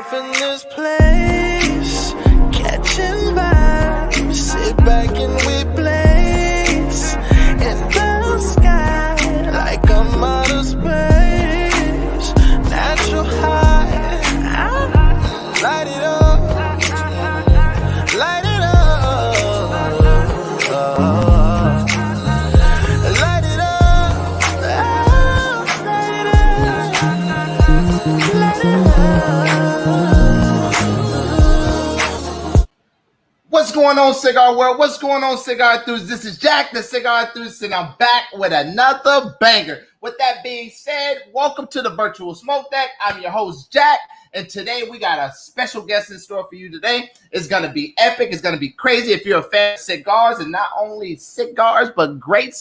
off in this place, catching vibes, sit back and we blaze in the sky like I'm out of space. Natural high, light it up, light it up, light it up, light it up. What's going on, Cigar World? What's going on, Cigar Enthusiasts? This is Jack, the Cigar Enthusiast, and I'm back with another banger. With that being said, welcome to the Virtual Smoke Deck. I'm your host, Jack, and today we got a special guest in store for you today. It's going to be epic. It's going to be crazy. If you're a fan of cigars, and not only cigars, but great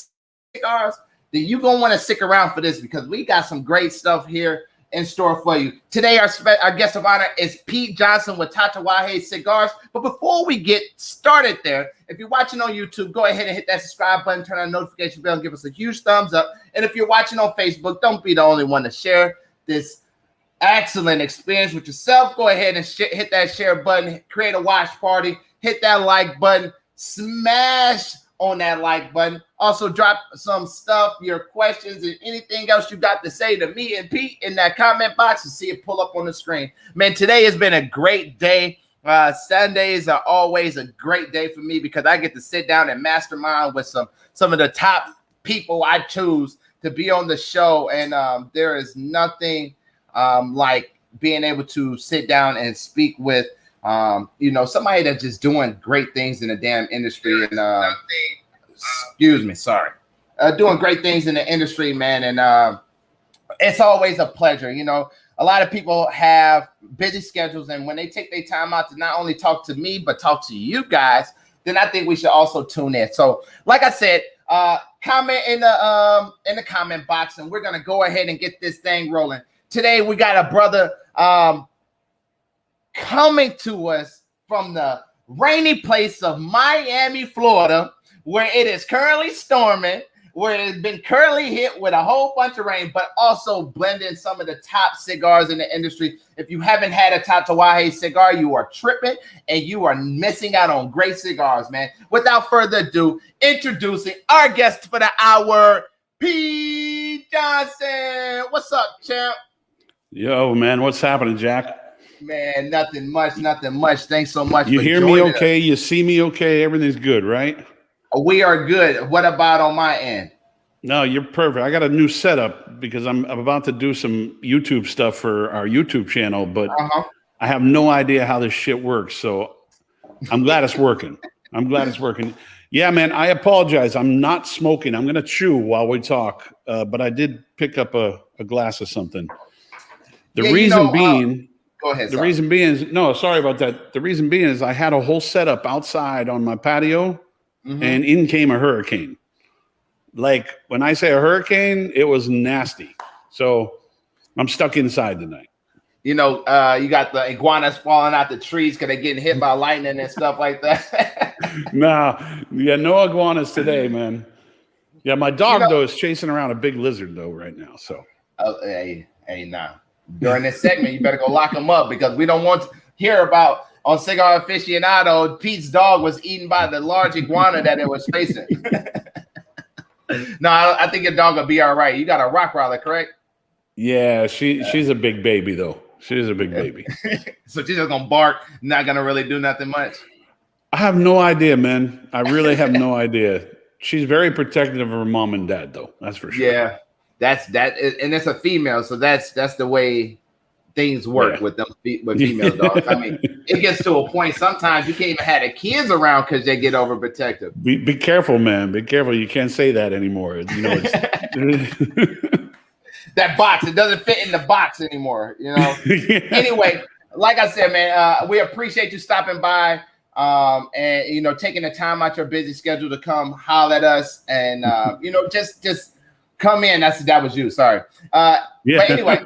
cigars, then you're going to want to stick around for this because we got some great stuff here in store for you. Today, our guest of honor is Pete Johnson with Tatuaje Cigars. But before we get started there, if you're watching on YouTube, go ahead and hit that subscribe button, turn on the notification bell, and give us a huge thumbs up. And if you're watching on Facebook, don't be the only one to share this excellent experience with yourself. Go ahead and hit that share button, create a watch party, hit that like button, smash on that like button. Also drop some stuff, your questions, and anything else you got to say to me and Pete in that comment box and see it pull up on the screen. Man, today has been a great day. Sundays are always a great day for me because I get to sit down and mastermind with some of the top people I choose to be on the show. And there is nothing like being able to sit down and speak with somebody that's just doing great things in the damn industry. And doing great things in the industry, man. And it's always a pleasure. You know, a lot of people have busy schedules, and when they take their time out to not only talk to me, but talk to you guys, then I think we should also tune in. So like I said, comment in the comment box, and we're going to go ahead and get this thing rolling. Today, we got a brother coming to us from the rainy place of Miami, Florida, where it is currently storming, where it's been currently hit with a whole bunch of rain, but also blending some of the top cigars in the industry. If you haven't had a Tatuaje cigar, you are tripping and you are missing out on great cigars, man. Without further ado, introducing our guest for the hour, Pete Johnson. What's up, champ? Yo, man, what's happening, Jack? Man, nothing much. Thanks so much. You hear me okay? You see me okay? Everything's good, right? We are good. What about on my end? No, you're perfect. I got a new setup because I'm about to do some YouTube stuff for our YouTube channel, but I have no idea how this shit works. So I'm glad it's working. Yeah, man, I apologize. I'm not smoking. I'm going to chew while we talk, but I did pick up a glass of something. The reason being is I had a whole setup outside on my patio, and in came a hurricane. Like when I say a hurricane, it was nasty. So I'm stuck inside tonight. You know, you got the iguanas falling out the trees because they're getting hit by lightning and stuff like that. No iguanas today, man. Yeah, my dog though is chasing around a big lizard though right now. So nah. During this segment, you better go lock them up because we don't want to hear about on Cigar Aficionado, Pete's dog was eaten by the large iguana that it was facing. No, I think your dog will be all right. You got a Rottweiler, correct? Yeah, she's a big baby though. She's a big baby. So she's just gonna bark, not gonna really do nothing much. I have no idea, man. I really have no idea. She's very protective of her mom and dad, though. That's for sure. Yeah. And it's a female, so that's the way things work with female dogs. I mean, it gets to a point sometimes you can't even have the kids around because they get overprotective. Be careful, man. Be careful. You can't say that anymore. You know, that box, it doesn't fit in the box anymore. You know. Yeah. Anyway, like I said, man, we appreciate you stopping by and taking the time out your busy schedule to come holler at us and just. Come in. That was you. Sorry. But anyway,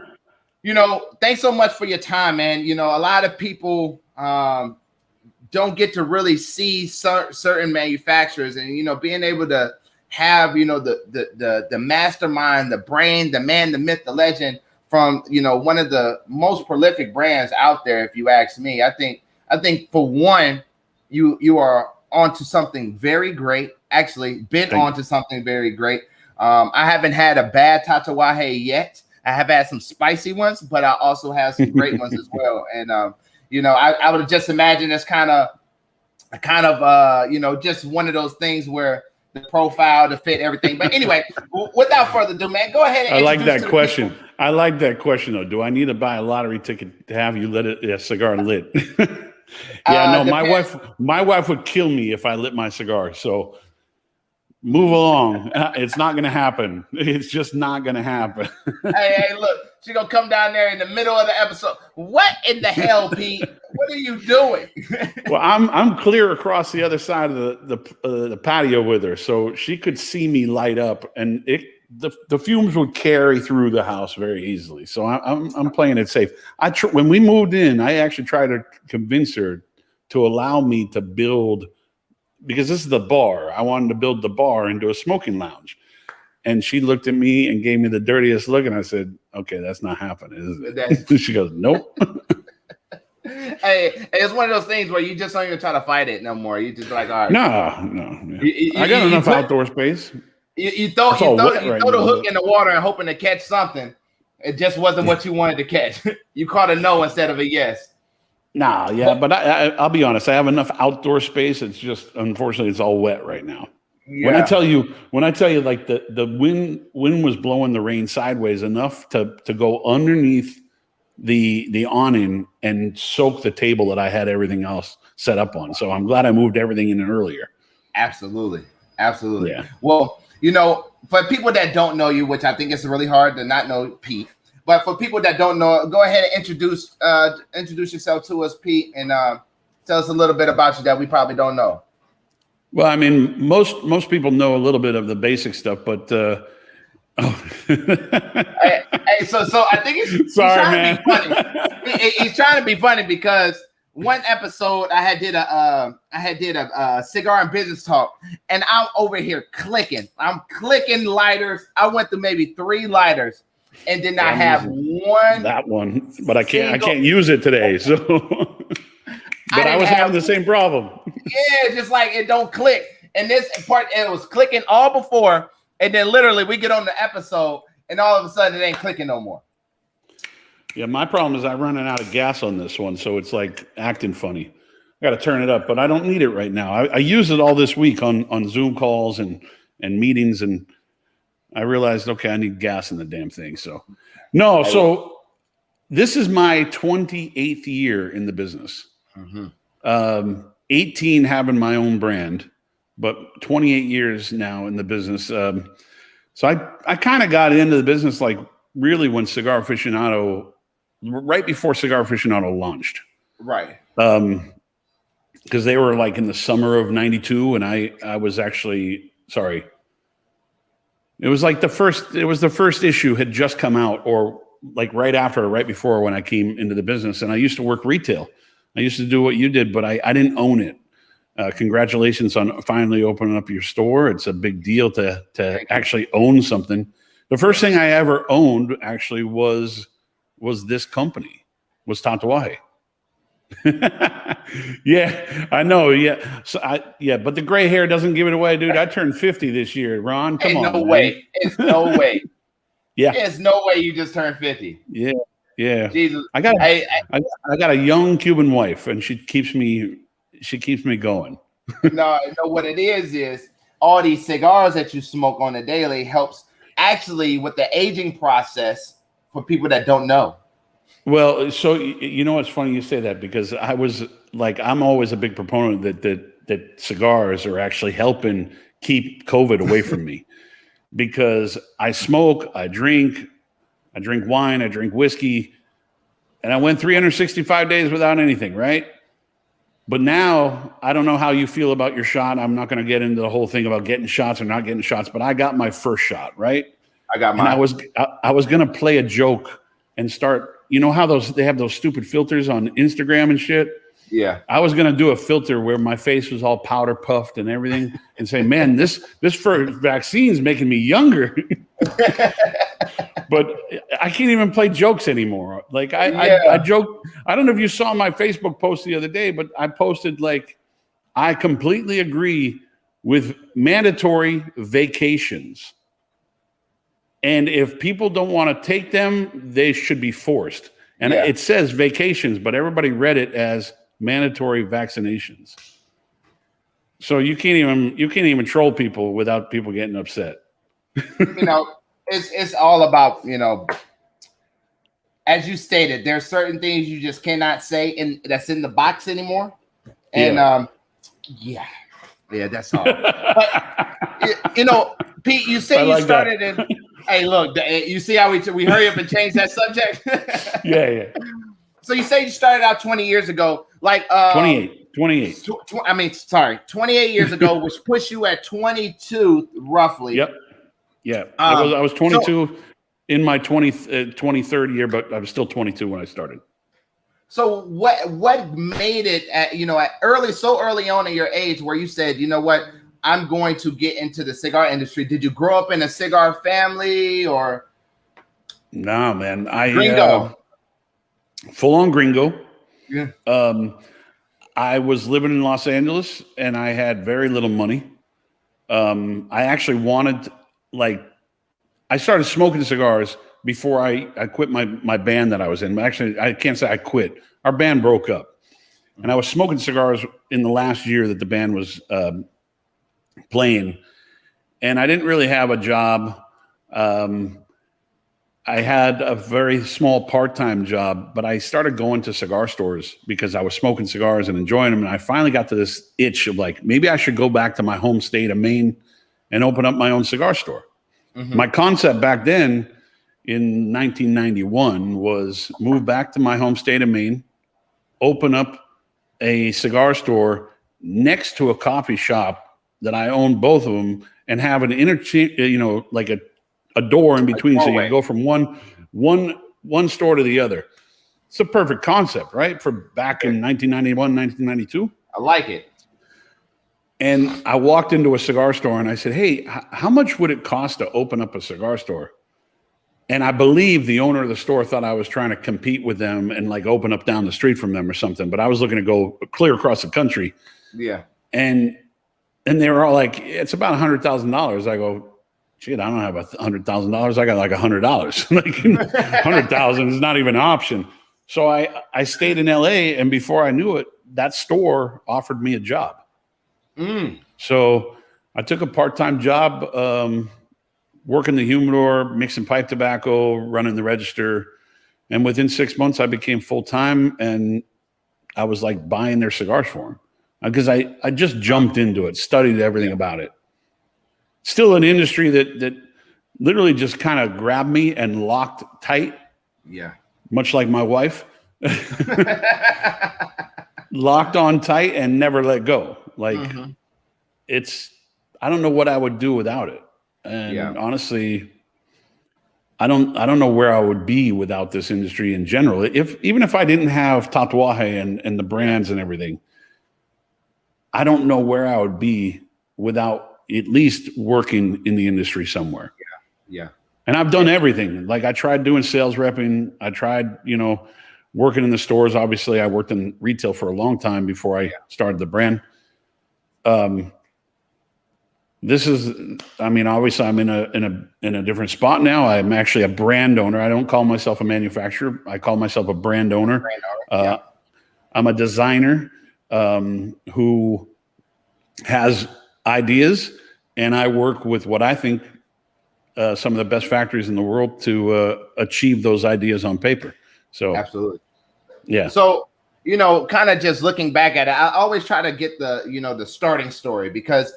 thanks so much for your time, man. A lot of people don't get to really see certain manufacturers, and being able to have the mastermind, the brain, the man, the myth, the legend from one of the most prolific brands out there, if you ask me. I think for one, you are onto something very great. Actually, been onto something very great. I haven't had a bad tatuaje yet. I have had some spicy ones, but I also have some great ones as well. And I would just imagine it's kind of just one of those things where the profile, the fit, everything. But anyway, without further ado, man, go ahead. And I like that question. I like that question though. Do I need to buy a lottery ticket to have you lit a cigar lit? Yeah, no, my wife would kill me if I lit my cigar. So move along. It's not going to happen. It's just not going to happen. Hey, look, she's going to come down there in the middle of the episode. What in the hell, Pete? What are you doing? Well, I'm clear across the other side of the patio with her, so she could see me light up, and the fumes would carry through the house very easily. So I'm playing it safe. When we moved in, I actually tried to convince her to allow me to build, because this is the bar. I wanted to build the bar into a smoking lounge. And she looked at me and gave me the dirtiest look. And I said, okay, that's not happening, is it? She goes, nope. Hey, it's one of those things where you just don't even try to fight it no more. You just like, all right. No. I got enough outdoor space. You throw the hook in the water and hoping to catch something. It just wasn't what you wanted to catch. You caught a no instead of a yes. Nah, yeah, but I'll be honest. I have enough outdoor space. It's just, unfortunately, it's all wet right now. Yeah. When I tell you, like the wind was blowing the rain sideways enough to go underneath the awning and soak the table that I had everything else set up on. So I'm glad I moved everything in earlier. Absolutely. Yeah. Well, for people that don't know you, which I think it's really hard to not know Pete, but for people that don't know, go ahead and introduce yourself to us, Pete, and tell us a little bit about you that we probably don't know. Well, I mean, most people know a little bit of the basic stuff, but so I think he's trying to be funny. He's trying to be funny because one episode I did a cigar and business talk, and I'm over here clicking. I'm clicking lighters. I went through maybe 3 lighters, and did not have one. But I can't use it today. So, but I was having the same problem. Yeah, just like it don't click. And this part, it was clicking all before, and then literally we get on the episode, and all of a sudden it ain't clicking no more. Yeah, my problem is I'm running out of gas on this one, so it's like acting funny. I got to turn it up, but I don't need it right now. I use it all this week on Zoom calls and meetings, and I realized, okay, I need gas in the damn thing. So, so this is my 28th year in the business. Mm-hmm. 18 having my own brand, but 28 years now in the business. So I kind of got into the business like really when Cigar Aficionado, right before Cigar Aficionado launched. Right. Because they were like in the summer of '92, and I was actually sorry. It was like the first issue had just come out, or like right after or right before when I came into the business. And I used to work retail. I used to do what you did, but I didn't own it. Congratulations on finally opening up your store. It's a big deal to actually own something. The first thing I ever owned actually was this company, was Tatuaje. Yeah, I know. Yeah. So but the gray hair doesn't give it away, dude. I turned 50 this year, Ron. Come on. No way. It's no way. Yeah. There's no way you just turned 50. Yeah. Yeah. Jesus. I got a young Cuban wife, and she keeps me going. No, what it is all these cigars that you smoke on a daily helps actually with the aging process for people that don't know. Well, so it's funny you say that, because I was like, I'm always a big proponent that cigars are actually helping keep COVID away from me, because I smoke, I drink wine, I drink whiskey, and I went 365 days without anything, right? But now I don't know how you feel about your shot. I'm not going to get into the whole thing about getting shots or not getting shots, but I got my first shot, right? I got mine. And I was going to play a joke and start, how they have those stupid filters on Instagram and shit? Yeah. I was going to do a filter where my face was all powder puffed and everything and say, man, this first vaccine's making me younger. But I can't even play jokes anymore. Like I joke. I don't know if you saw my Facebook post the other day, but I posted like, I completely agree with mandatory vacations. And if people don't want to take them, they should be forced. And it says vacations, but everybody read it as mandatory vaccinations. So you can't even troll people without people getting upset. It's all about, as you stated, there's certain things you just cannot say that's in the box anymore. And that's all. But Pete, you say you started in. Hey, look, you see how we hurry up and change that subject? Yeah. So you say you started out 20 years ago, like 28. 28 years ago, which puts you at 22 roughly. Yep. Yeah. I was 22 in my 23rd year, but I was still 22 when I started. So what made it at so early on in your age where you said, you know what, I'm going to get into the cigar industry? Did you grow up in a cigar family or? No, man. Gringo. Full on gringo. Yeah. I was living in Los Angeles and I had very little money. I actually wanted, I started smoking cigars before I quit my band that I was in. Actually, I can't say I quit. Our band broke up. And I was smoking cigars in the last year that the band was playing. And I didn't really have a job. I had a very small part-time job, but I started going to cigar stores because I was smoking cigars and enjoying them. And I finally got to this itch of like, maybe I should go back to my home state of Maine and open up my own cigar store. Mm-hmm. My concept back then in 1991 was move back to my home state of Maine, open up a cigar store next to a coffee shop that I owned both of them and have an interchange, like a door in between, so you can go from one store to the other. It's a perfect concept, right? For back in 1991, 1992. I like it. And I walked into a cigar store and I said, hey, how much would it cost to open up a cigar store? And I believe the owner of the store thought I was trying to compete with them and like open up down the street from them or something. But I was looking to go clear across the country. Yeah. And they were all like, it's about $100,000. I go, shit, I don't have $100,000. I got like $100. Like 100,000 is not even an option. So I stayed in LA, and before I knew it, that store offered me a job. So I took a part-time job, working the humidor, mixing pipe tobacco, running the register. And within 6 months, I became full-time, and I was like buying their cigars for them because I just jumped into it, studied everything about it. Still an industry that literally just kind of grabbed me and locked tight. Yeah. Much like my wife. Locked on tight and never let go. Like I don't know what I would do without it. And honestly, I don't know where I would be without this industry in general. Even if I didn't have Tatuaje and the brands and everything, I don't know where I would be without at least working in the industry somewhere. Yeah. And I've done everything. Like I tried doing sales repping. I tried, working in the stores. Obviously I worked in retail for a long time before I started the brand. Obviously I'm in a different spot now. I'm actually a brand owner. I don't call myself a manufacturer. I call myself a brand owner. I'm a designer, who has ideas, and I work with what I think some of the best factories in the world to achieve those ideas on paper. So absolutely. Yeah. So, kind of just looking back at it, I always try to get the starting story because,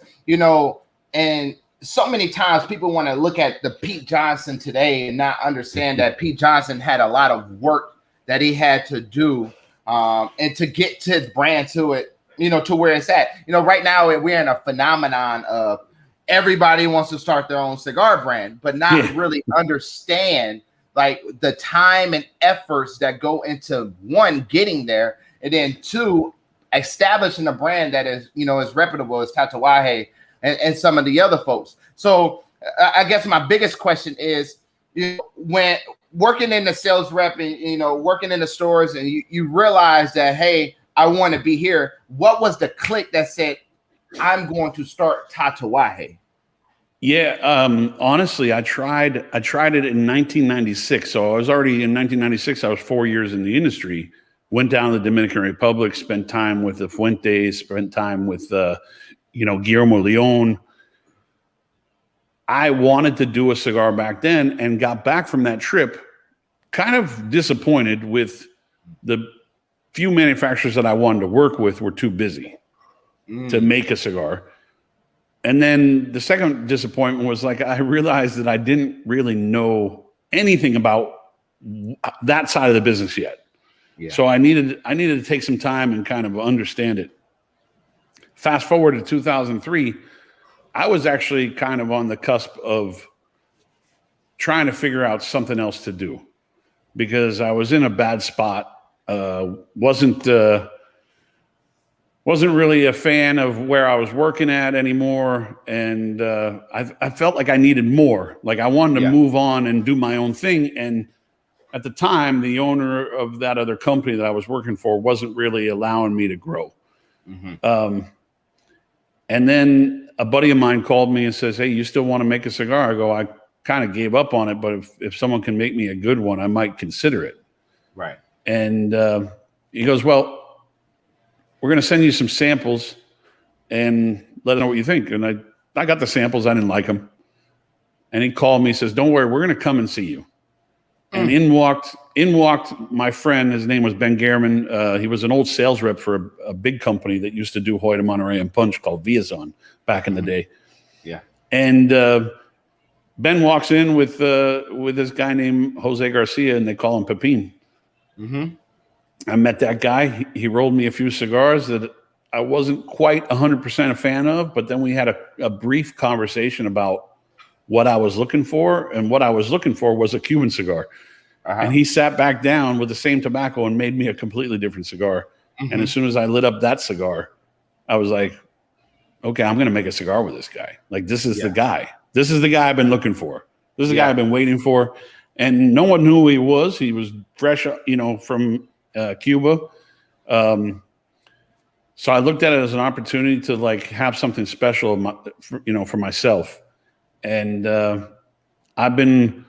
and so many times people want to look at the Pete Johnson today and not understand that Pete Johnson had a lot of work that he had to do and to get to his brand to it, to where it's at. Right now we're in a phenomenon of everybody wants to start their own cigar brand, but not really understand like the time and efforts that go into one, getting there, and then two, establishing a brand that is, as reputable as Tatuaje and some of the other folks. So I guess my biggest question is, when working in the sales rep and working in the stores, and you realize that, hey, I want to be here. What was the click that said, I'm going to start Tatuaje? Yeah, honestly, I tried it in 1996. So I was already in 1996. I was 4 years in the industry. Went down to the Dominican Republic, spent time with the Fuentes, spent time with Guillermo Leon. I wanted to do a cigar back then, and got back from that trip kind of disappointed with the few manufacturers that I wanted to work with were too busy to make a cigar. And then the second disappointment was like, I realized that I didn't really know anything about that side of the business yet. Yeah. So I needed to take some time and kind of understand it. Fast forward to 2003, I was actually kind of on the cusp of trying to figure out something else to do because I was in a bad spot. Wasn't really a fan of where I was working at anymore. And I felt like I needed more. Like I wanted to move on and do my own thing. And at the time, the owner of that other company that I was working for wasn't really allowing me to grow. Mm-hmm. And then a buddy of mine called me and says, hey, you still want to make a cigar? I go, I kind of gave up on it, but if someone can make me a good one, I might consider it. Right. And he goes, well, we're going to send you some samples and let us know what you think. And I got the samples. I didn't like them. And he called me, says, don't worry, we're going to come and see you. And in walked my friend. His name was Ben Gehrman. He was an old sales rep for a big company that used to do Hoyt Monterey and Punch called Viazon back in the day. Yeah. And Ben walks in with this guy named Jose Garcia, and they call him Pepin. Mm-hmm. I met that guy. He rolled me a few cigars that I wasn't quite 100% a fan of, but then we had a brief conversation about what I was looking for, and what I was looking for was a Cuban cigar. Uh-huh. And he sat back down with the same tobacco and made me a completely different cigar. Mm-hmm. And as soon as I lit up that cigar, I was like, okay, I'm going to make a cigar with this guy. Like, this is the guy. This is the guy I've been looking for. This is the guy I've been waiting for. And no one knew who he was. He was fresh, from Cuba. So I looked at it as an opportunity to like have something special, for myself. And I've been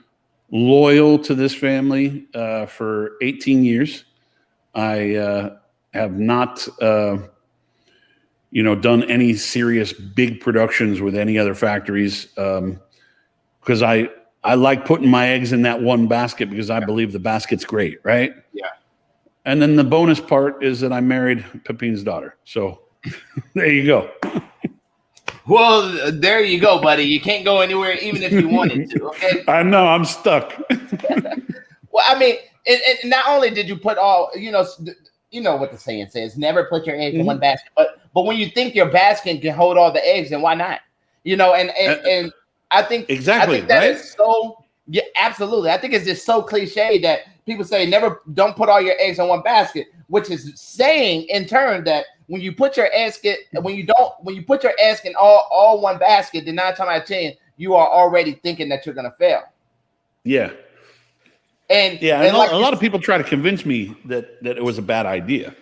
loyal to this family for 18 years. I have not, done any serious big productions with any other factories because I like putting my eggs in that one basket because I believe the basket's great, right? Yeah. And then the bonus part is that I married Pepin's daughter. So there you go. Well, there you go, buddy. You can't go anywhere even if you wanted to, okay? I know. I'm stuck. Well, I mean, and not only did you put all, you know what the saying says, never put your eggs in one basket. But when you think your basket can hold all the eggs, then why not? And I think exactly, I think that right? is so, yeah, absolutely. I think it's just so cliche that people say don't put all your eggs in one basket, which is saying in turn that when you put your eggs in all one basket, then 9 times out of 10, you are already thinking that you're gonna fail. Yeah. And a lot of people try to convince me that it was a bad idea.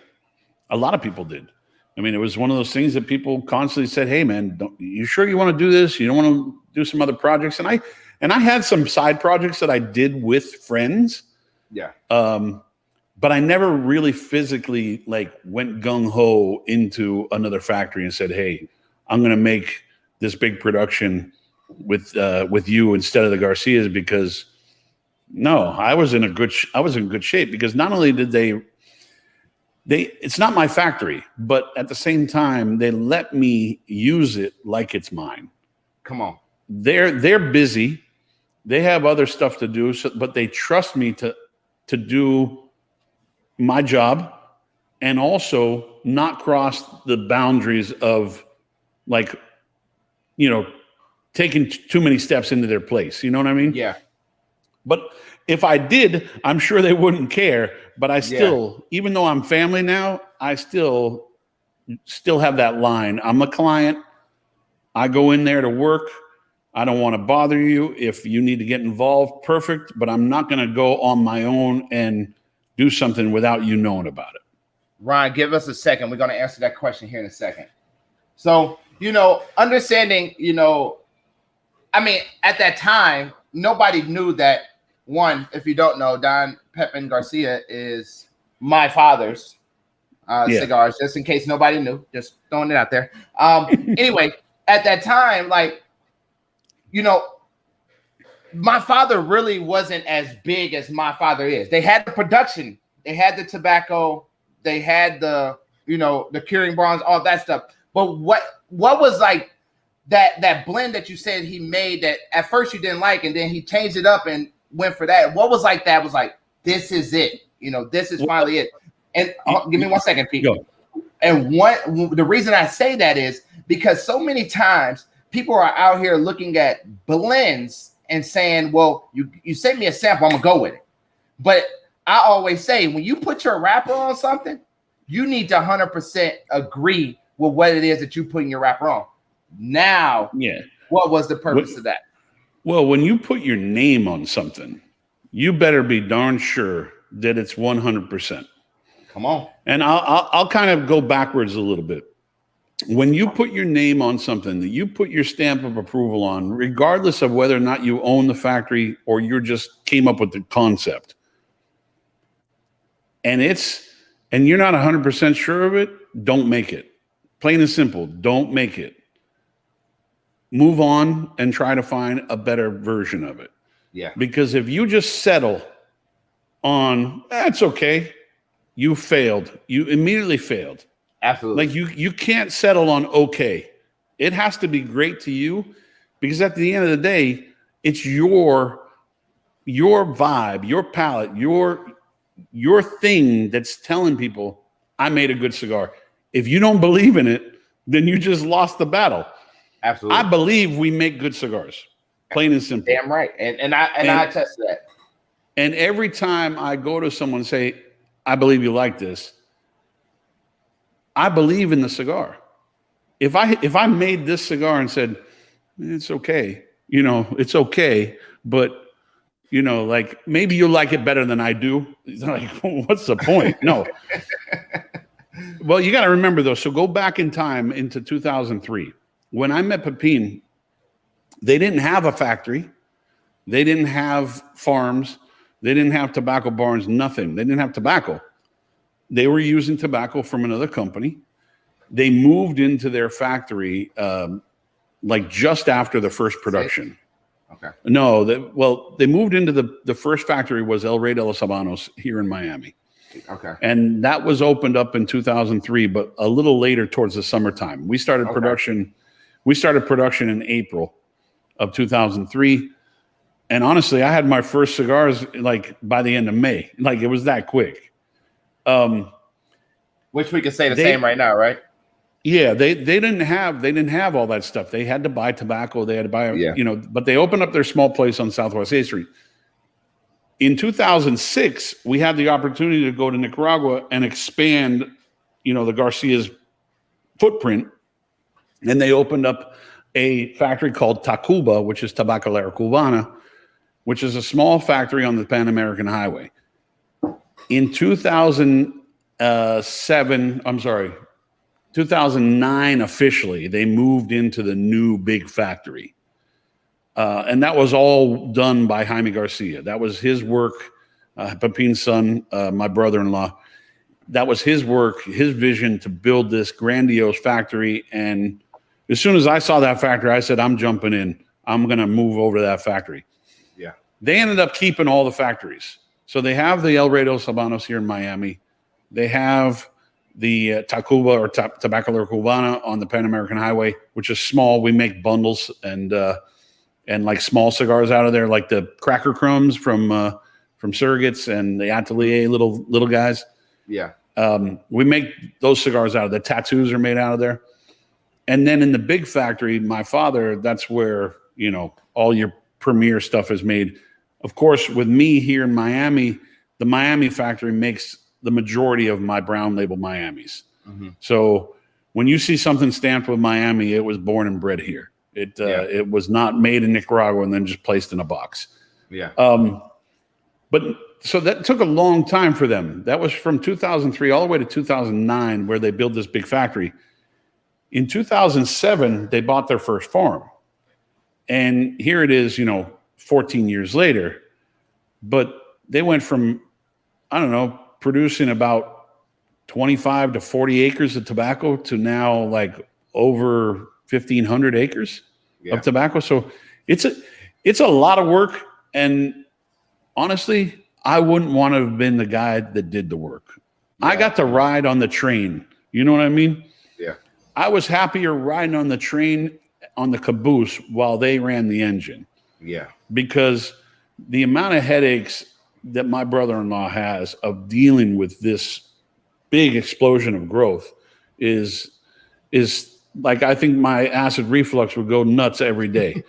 A lot of people did. I mean, it was one of those things that people constantly said, "Hey, man, you sure you want to do this? You don't want to do some other projects?" And I had some side projects that I did with friends. Yeah. But I never really physically went gung ho into another factory and said, "Hey, I'm going to make this big production with you instead of the Garcias," because no, I was in good shape because not only did they it's not my factory, but at the same time they let me use it like it's mine. Come on, they're busy, they have other stuff to do, but they trust me to do my job and also not cross the boundaries of taking too many steps into their place. You know what I mean? Yeah. But if I did, I'm sure they wouldn't care. But I still, even though I'm family now, I still have that line. I'm a client. I go in there to work. I don't want to bother you. If you need to get involved, perfect. But I'm not going to go on my own and do something without you knowing about it. Ryan, give us a second. We're going to answer that question here in a second. So, understanding, I mean, at that time, nobody knew that. One, if you don't know, Don Pepin Garcia is my father's cigars, just in case nobody knew. Just throwing it out there. Anyway, at that time, like, my father really wasn't as big as my father is. They had the production, they had the tobacco, they had the, the curing bronze, all that stuff. But what was like that blend that you said he made that at first you didn't like, and then he changed it up and went for that? What was like that was like, this is it, this is finally it. And give me 1 second, Pete. Go. And the reason I say that is because so many times people are out here looking at blends and saying, well, you send me a sample, I'm gonna go with it. But I always say, when you put your wrapper on something, you need to 100% agree with what it is that you're putting your wrapper on. Now, what was the purpose of that? Well, when you put your name on something, you better be darn sure that it's 100%. Come on. And I'll kind of go backwards a little bit. When you put your name on something that you put your stamp of approval on, regardless of whether or not you own the factory or you just came up with the concept, and you're not 100% sure of it, don't make it. Plain and simple, don't make it. Move on and try to find a better version of it. Yeah. Because if you just settle on, that's okay, you failed. You immediately failed. Absolutely. Like you can't settle on okay. It has to be great to you, because at the end of the day, it's your vibe, your palate, your thing that's telling people, I made a good cigar. If you don't believe in it, then you just lost the battle. Absolutely. I believe we make good cigars, plain and simple. Damn right. And I attest to that. And every time I go to someone and say, I believe you like this, I believe in the cigar. If I made this cigar and said, it's okay, it's okay, but like maybe you'll like it better than I do. Like, what's the point? No. Well, you got to remember though. So go back in time into 2003. When I met Pepin, they didn't have a factory. They didn't have farms. They didn't have tobacco barns, nothing. They didn't have tobacco. They were using tobacco from another company. They moved into their factory like just after the first production. Okay. No, they moved into the first factory was El Rey de los Habanos here in Miami. Okay. And that was opened up in 2003, but a little later towards the summertime. We started production. We started production in April of 2003. And honestly, I had my first cigars like by the end of May. Like it was that quick. Which we could say the same right now, right? Yeah, they didn't have all that stuff. They had to buy tobacco. They had to buy, but they opened up their small place on Southwest 8th Street. In 2006, we had the opportunity to go to Nicaragua and expand, the Garcia's footprint. And they opened up a factory called Tacuba, which is Tabacalera Cubana, which is a small factory on the Pan American Highway. In 2009 officially, they moved into the new big factory. And that was all done by Jaime Garcia. That was his work, Pepin's son, my brother-in-law. That was his work, his vision to build this grandiose factory. And as soon as I saw that factory, I said, I'm jumping in. I'm going to move over to that factory. Yeah. They ended up keeping all the factories. So they have the El Rey de los Habanos here in Miami. They have the Tacuba or Tabacalera Cubana on the Pan American Highway, which is small. We make bundles and like small cigars out of there, like the cracker crumbs from Surrogates and the Atelier little guys. Yeah. We make those cigars out of the tattoos are made out of there. And then in the big factory, my father, that's where, all your premier stuff is made. Of course, with me here in Miami, the Miami factory makes the majority of my brown label Miamis. Mm-hmm. So when you see something stamped with Miami, it was born and bred here. It was not made in Nicaragua and then just placed in a box. Yeah. But so that took a long time for them. That was from 2003 all the way to 2009, where they built this big factory. In 2007, they bought their first farm. And here it is, 14 years later. But they went from, I don't know, producing about 25 to 40 acres of tobacco to now like over 1,500 acres of tobacco. So it's a lot of work. And honestly, I wouldn't want to have been the guy that did the work. Yeah. I got to ride on the train. You know what I mean? Yeah. I was happier riding on the train on the caboose while they ran the engine. Yeah. Because the amount of headaches that my brother-in-law has of dealing with this big explosion of growth is like, I think my acid reflux would go nuts every day.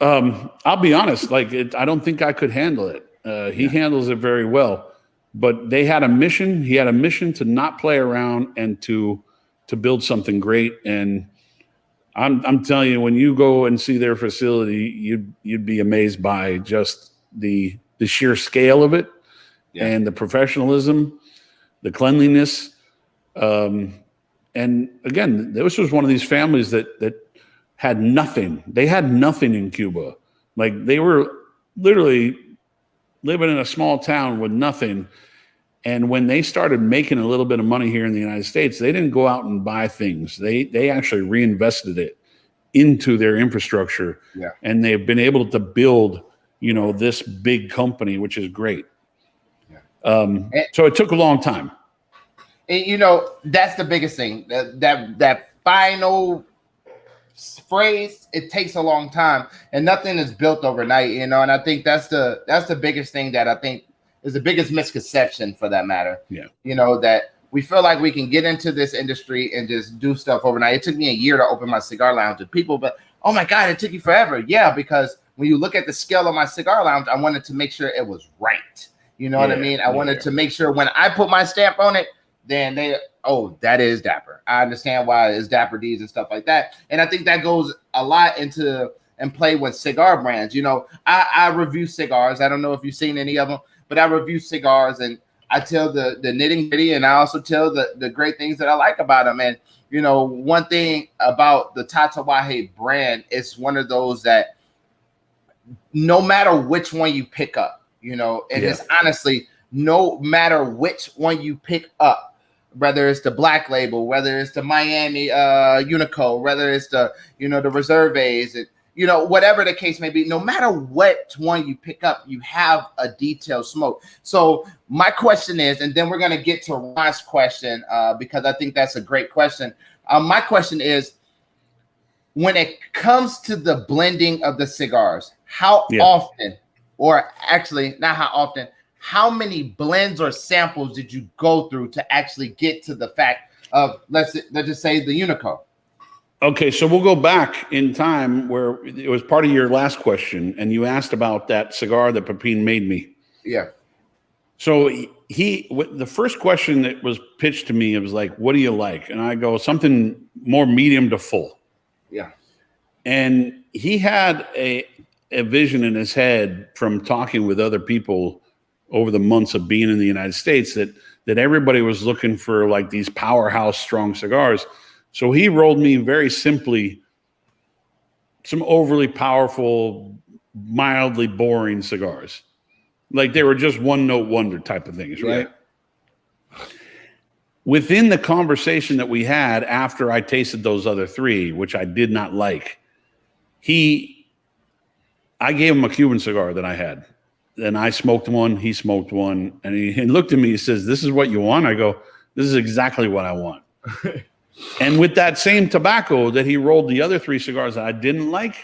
I'll be honest, I don't think I could handle it. He handles it very well, but they had a mission. He had a mission to not play around and to build something great. And I'm telling you, when you go and see their facility, you'd be amazed by just the sheer scale of it and the professionalism, the cleanliness. And again, this was one of these families that had nothing. They had nothing in Cuba. Like, they were literally living in a small town with nothing. And when they started making a little bit of money here in the United States, they didn't go out and buy things. They actually reinvested it into their infrastructure. Yeah. And they've been able to build, this big company, which is great. Yeah. So it took a long time. And, that's the biggest thing. That final phrase, it takes a long time, and nothing is built overnight, and I think that's the biggest thing that I think is the biggest misconception, for that matter. Yeah. That we feel like we can get into this industry and just do stuff overnight. It took me a year to open my cigar lounge with people, but oh my God, it took you forever. Yeah, because when you look at the scale of my cigar lounge, I wanted to make sure it was right. You know what I mean? I wanted to make sure when I put my stamp on it, then that is Dapper. I understand why it's Dapper D's and stuff like that. And I think that goes a lot into and play with cigar brands. I review cigars. I don't know if you've seen any of them, but I review cigars and I tell the nitty gritty, and I also tell the great things that I like about them. And, one thing about the Tatuaje brand, it's one of those that no matter which one you pick up, it's honestly, no matter which one you pick up, whether it's the Black Label, whether it's the Miami Unico, whether it's the Reserves, whatever the case may be, no matter what one you pick up, you have a detailed smoke. So my question is, and then we're going to get to Ron's question because I think that's a great question. My question is, when it comes to the blending of the cigars, how often, or actually not how often, how many blends or samples did you go through to actually get to the fact of, let's just say, the Unico? Okay, so we'll go back in time where it was part of your last question, and you asked about that cigar that Pepin made me. Yeah. So the first question that was pitched to me, it was like, what do you like? And I go, something more medium to full. Yeah. And he had a vision in his head from talking with other people over the months of being in the United States that everybody was looking for like these powerhouse strong cigars. So he rolled me very simply some overly powerful, mildly boring cigars. Like they were just one note wonder type of things, right? Yeah. Within the conversation that we had after I tasted those other three, which I did not like, I gave him a Cuban cigar that I had. And I smoked one, he smoked one, and he looked at me, he says, "This is what you want?" I go, "This is exactly what I want." And with that same tobacco that he rolled the other three cigars that I didn't like,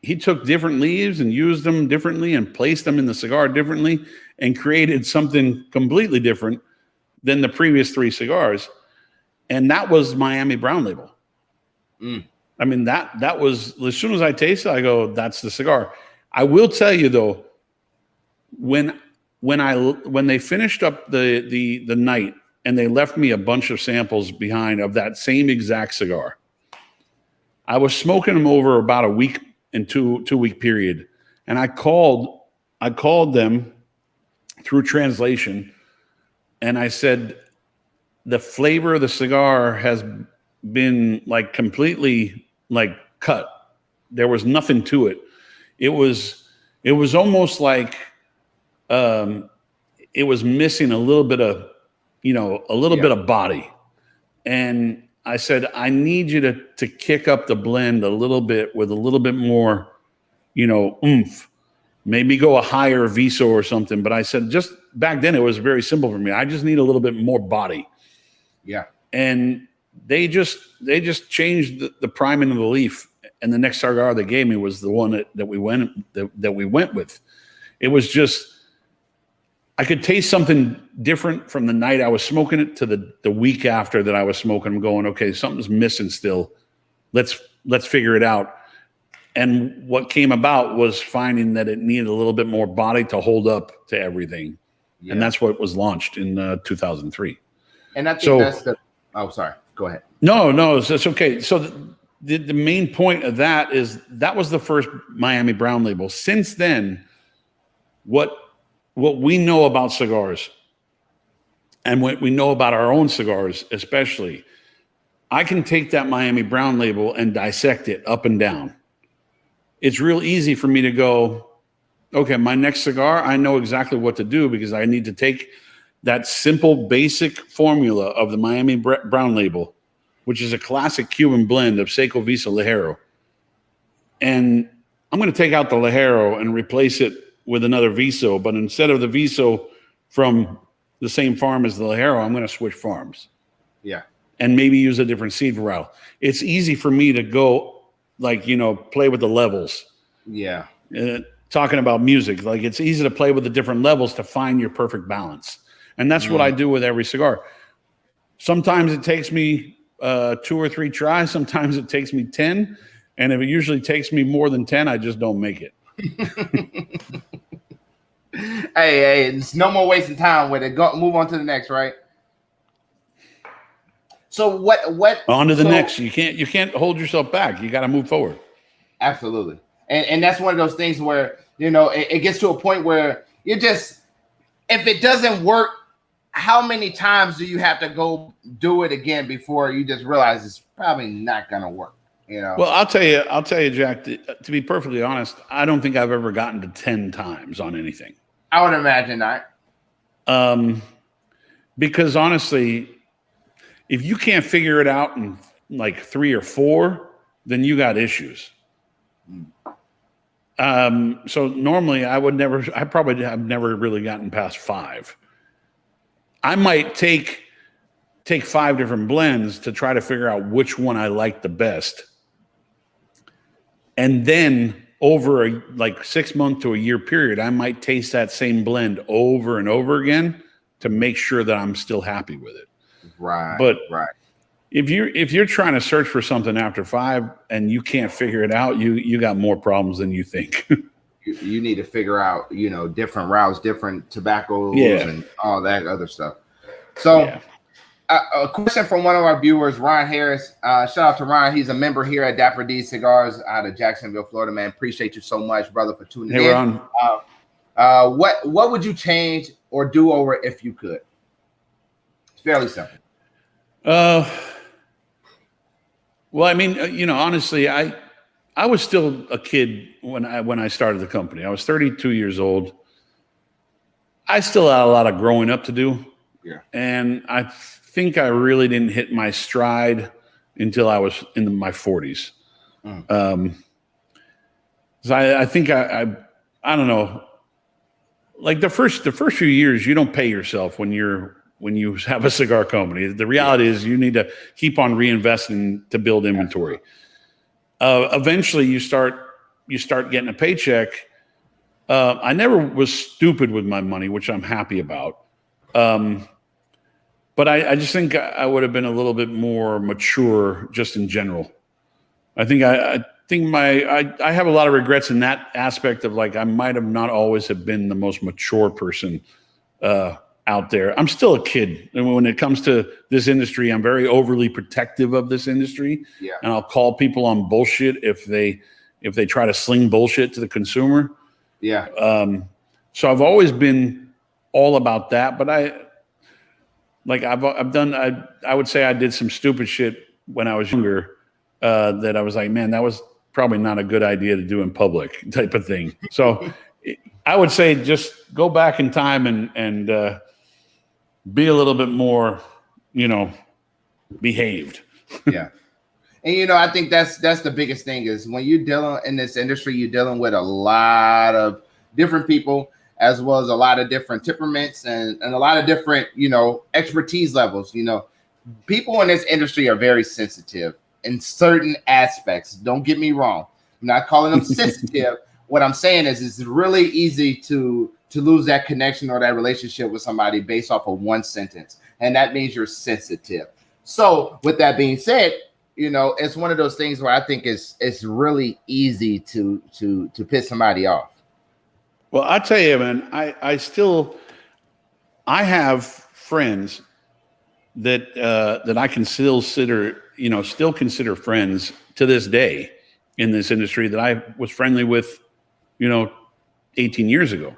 he took different leaves and used them differently and placed them in the cigar differently and created something completely different than the previous three cigars. And that was Miami Brown Label. I mean, that was, as soon as I tasted it, I go, that's the cigar. I will tell you though, when they finished up the night and they left me a bunch of samples behind of that same exact cigar, I was smoking them over about a week and two-week period. And I called them through translation. And I said, the flavor of the cigar has been like completely like cut. There was nothing to it. It was almost like it was missing a little bit of, bit of body. And I said, I need you to kick up the blend a little bit with a little bit more, oomph. Maybe go a higher Viso or something. But I said, just back then, it was very simple for me. I just need a little bit more body. Yeah. And they just changed the priming of the leaf. And the next cigar they gave me was the one that we went with. It was just, I could taste something different from the night I was smoking it to the week after that I was smoking. I'm going, okay, something's missing still. Let's figure it out. And what came about was finding that it needed a little bit more body to hold up to everything. Yeah. And that's what was launched in 2003. And I think that's the, oh, sorry, go ahead. No, it's okay. So the main point of that is that was the first Miami Brown label. Since then, what we know about cigars and what we know about our own cigars, especially, I can take that Miami Brown label and dissect it up and down. It's real easy for me to go, okay, my next cigar, I know exactly what to do because I need to take that simple, basic formula of the Miami Brown label, which is a classic Cuban blend of Seco Viso Ligero. And I'm going to take out the Ligero and replace it with another Viso, but instead of the Viso from the same farm as the Ligero, I'm going to switch farms. Yeah. And maybe use a different seed varietal. It's easy for me to go, like, play with the levels. Yeah. Talking about music, like it's easy to play with the different levels to find your perfect balance. And that's what I do with every cigar. Sometimes it takes me 2 or 3 tries. Sometimes it takes me 10. And if it usually takes me more than 10, I just don't make it. Hey, it's no more wasting time with it. Go move on to the next, right? So what on to the next. You can't hold yourself back. You got to move forward. Absolutely. And that's one of those things where, it gets to a point where you just, if it doesn't work, how many times do you have to go do it again before you just realize it's probably not going to work? Well, I'll tell you, Jack, to be perfectly honest, I don't think I've ever gotten to 10 times on anything. I would imagine not. Because honestly, if you can't figure it out in like 3 or 4, then you got issues. So normally I probably have never really gotten past 5. I might take 5 different blends to try to figure out which one I like the best. And then over a 6 month to a year period, I might taste that same blend over and over again to make sure that I'm still happy with it. Right. But right. If you're trying to search for something after 5 and you can't figure it out, you got more problems than you think. you need to figure out, different routes, different tobaccos, and all that other stuff. So a question from one of our viewers, Ron Harris. Shout out to Ron. He's a member here at Dapper D Cigars out of Jacksonville, Florida, man. Appreciate you so much, brother, for tuning in. Ron. What would you change or do over if you could? It's fairly simple. Well, I mean, honestly, I was still a kid when I started the company. I was 32 years old. I still had a lot of growing up to do. Yeah. And I think I really didn't hit my stride until I was in my 40s. So I think I don't know. Like the first few years, you don't pay yourself when you have a cigar company. The reality is you need to keep on reinvesting to build inventory. Eventually you start getting a paycheck. I never was stupid with my money, which I'm happy about. But I just think I would have been a little bit more mature just in general. I think I have a lot of regrets in that aspect of like, I might have not always have been the most mature person out there. I'm still a kid. And when it comes to this industry, I'm very overly protective of this industry. Yeah. And I'll call people on bullshit if they try to sling bullshit to the consumer. Yeah. So I've always been all about that. But I would say I did some stupid shit when I was younger that I was like, man, that was probably not a good idea to do in public type of thing. So I would say just go back in time and be a little bit more, behaved. Yeah. And, I think that's the biggest thing is when you're dealing in this industry, you're dealing with a lot of different people, as well as a lot of different temperaments and a lot of different, expertise levels. People in this industry are very sensitive in certain aspects. Don't get me wrong. I'm not calling them sensitive. What I'm saying is it's really easy to lose that connection or that relationship with somebody based off of one sentence. And that means you're sensitive. So with that being said, it's one of those things where I think it's really easy to piss somebody off. Well, I tell you, man, I have friends that I can still consider friends to this day in this industry that I was friendly with, 18 years ago.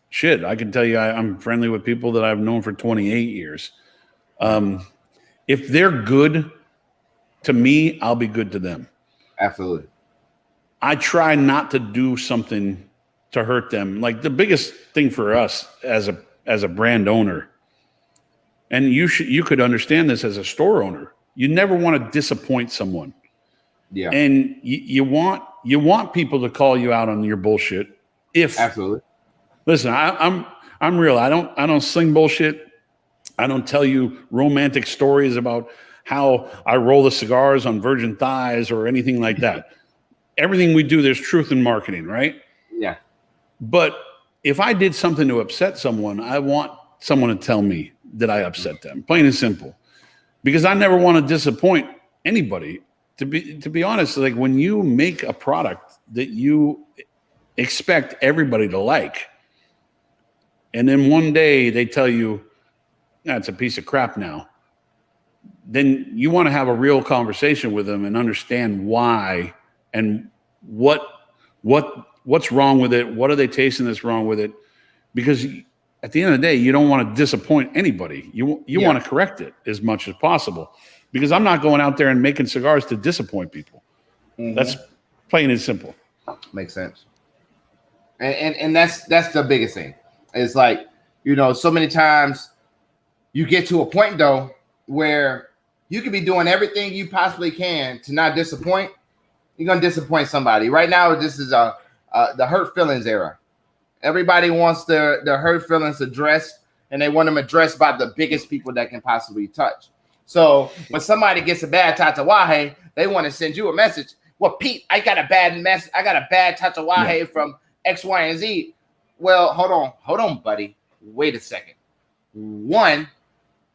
Shit, I can tell you I'm friendly with people that I've known for 28 years. If they're good to me, I'll be good to them. Absolutely. I try not to do something to hurt them. Like the biggest thing for us as a brand owner, and you could understand this as a store owner, you never want to disappoint someone. Yeah. And you want people to call you out on your bullshit. Absolutely. Listen, I'm real. I don't sling bullshit. I don't tell you romantic stories about how I roll the cigars on virgin thighs or anything like that. Everything we do, there's truth in marketing, right? Yeah. But if I did something to upset someone, I want someone to tell me that I upset them, plain and simple, because I never want to disappoint anybody. To be honest, like when you make a product that you expect everybody to like, and then one day they tell you that's a piece of crap now, then you want to have a real conversation with them and understand why and what's wrong with it. What are they tasting that's wrong with it? Because at the end of the day, you don't want to disappoint anybody. You want to correct it as much as possible, because I'm not going out there and making cigars to disappoint people. Mm-hmm. That's plain and simple. Makes sense. And that's the biggest thing. It's like, so many times you get to a point though where you could be doing everything you possibly can to not disappoint. You're going to disappoint somebody. Right now, this is the hurt feelings era. Everybody wants their hurt feelings addressed, and they want them addressed by the biggest people that can possibly touch. So when somebody gets a bad tatuaje, they want to send you a message. Well, Pete, I got a bad tatuaje from X, Y, and Z. Well, hold on, buddy. Wait a second. One,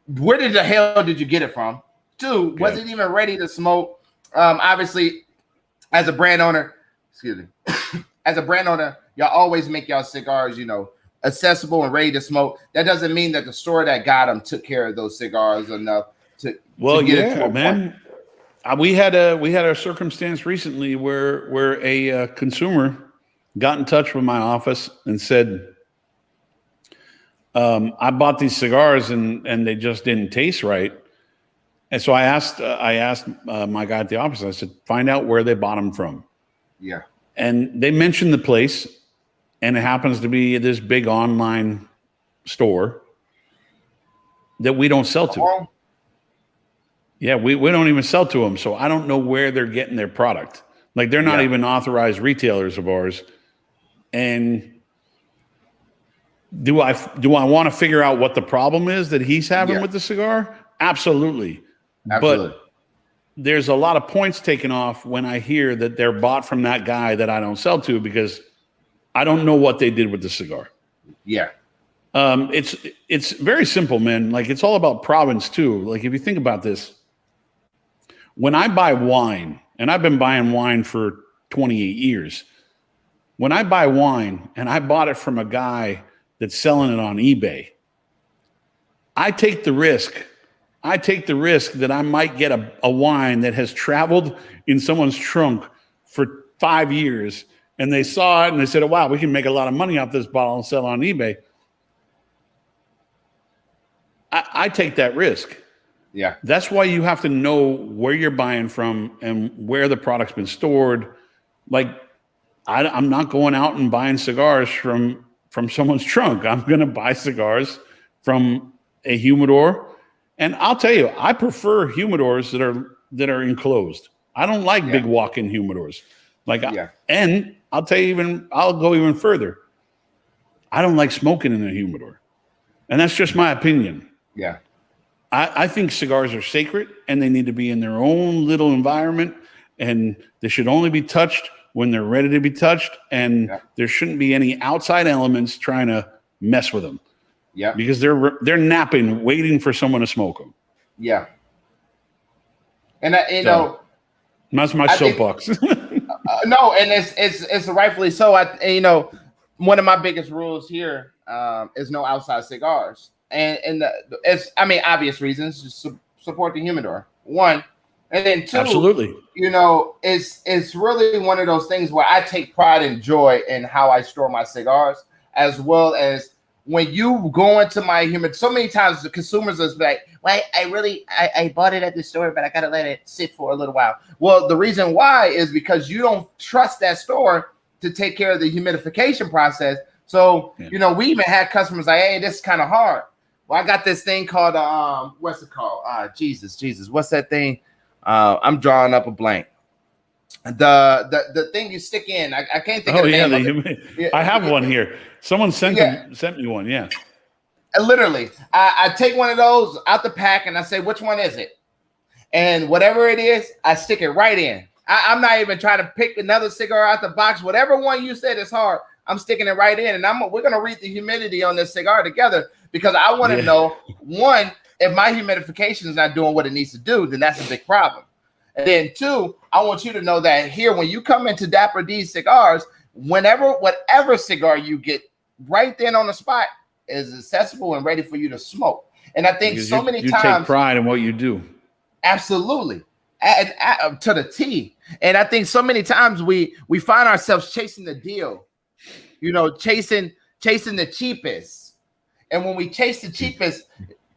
where the hell did you get it from? Two, was it even ready to smoke? Obviously, as a brand owner, y'all always make y'all cigars, accessible and ready to smoke. That doesn't mean that the store that got them took care of those cigars enough to get it to a point. We had a circumstance recently where a consumer got in touch with my office and said, I bought these cigars and they just didn't taste right. And so I asked my guy at the office, I said, find out where they bought them from. Yeah. And they mentioned the place, and it happens to be this big online store that we don't sell to. Yeah, we don't even sell to them. So I don't know where they're getting their product. Like they're not even authorized retailers of ours. And do I want to figure out what the problem is that he's having with the cigar? Absolutely. But there's a lot of points taken off when I hear that they're bought from that guy that I don't sell to, because I don't know what they did with the cigar. Yeah. It's very simple, man. Like it's all about province too. Like if you think about this, when I buy wine, and I've been buying wine for 28 years, when I buy wine and I bought it from a guy that's selling it on eBay. I take the risk. I take the risk that I might get a wine that has traveled in someone's trunk for 5 years, and they saw it and they said, oh, wow, we can make a lot of money off this bottle and sell it on eBay. I take that risk. Yeah. That's why you have to know where you're buying from and where the product's been stored. Like, I'm not going out and buying cigars from someone's trunk. I'm going to buy cigars from a humidor. And I'll tell you, I prefer humidors that are enclosed. I don't like big walk-in humidors. And I'll tell you, I'll go even further. I don't like smoking in a humidor. And that's just my opinion. Yeah. I think cigars are sacred and they need to be in their own little environment, and they should only be touched when they're ready to be touched. And there shouldn't be any outside elements trying to mess with them. Yeah. Because they're napping, waiting for someone to smoke them. Yeah. And know, that's my soapbox. No, and it's rightfully so. One of my biggest rules here is no outside cigars. And it's obvious reasons, just support the humidor. One, and then two, absolutely. It's really one of those things where I take pride and joy in how I store my cigars, as well as when you go into my humidor. So many times the consumers is like, well, I bought it at the store, but I gotta let it sit for a little while. Well, the reason why is because you don't trust that store to take care of the humidification process. So we even had customers like, hey, this is kind of hard. Well, I got this thing called what's it called? Jesus, what's that thing? I'm drawing up a blank. The thing you stick in. I can't think of the name of it. I have one here. Someone sent me one. Yeah. Literally, I take one of those out the pack and I say, which one is it? And whatever it is, I stick it right in. I'm not even trying to pick another cigar out the box. Whatever one you said is hard, I'm sticking it right in. And we're gonna read the humidity on this cigar together, because I want to know, one, if my humidification is not doing what it needs to do, then that's a big problem. And then two, I want you to know that here, when you come into Dapper D's Cigars, whatever cigar you get, right then on the spot is accessible and ready for you to smoke. And I think many times you take pride in what you do. Absolutely. To the T. And I think so many times we find ourselves chasing the deal, chasing the cheapest. And when we chase the cheapest,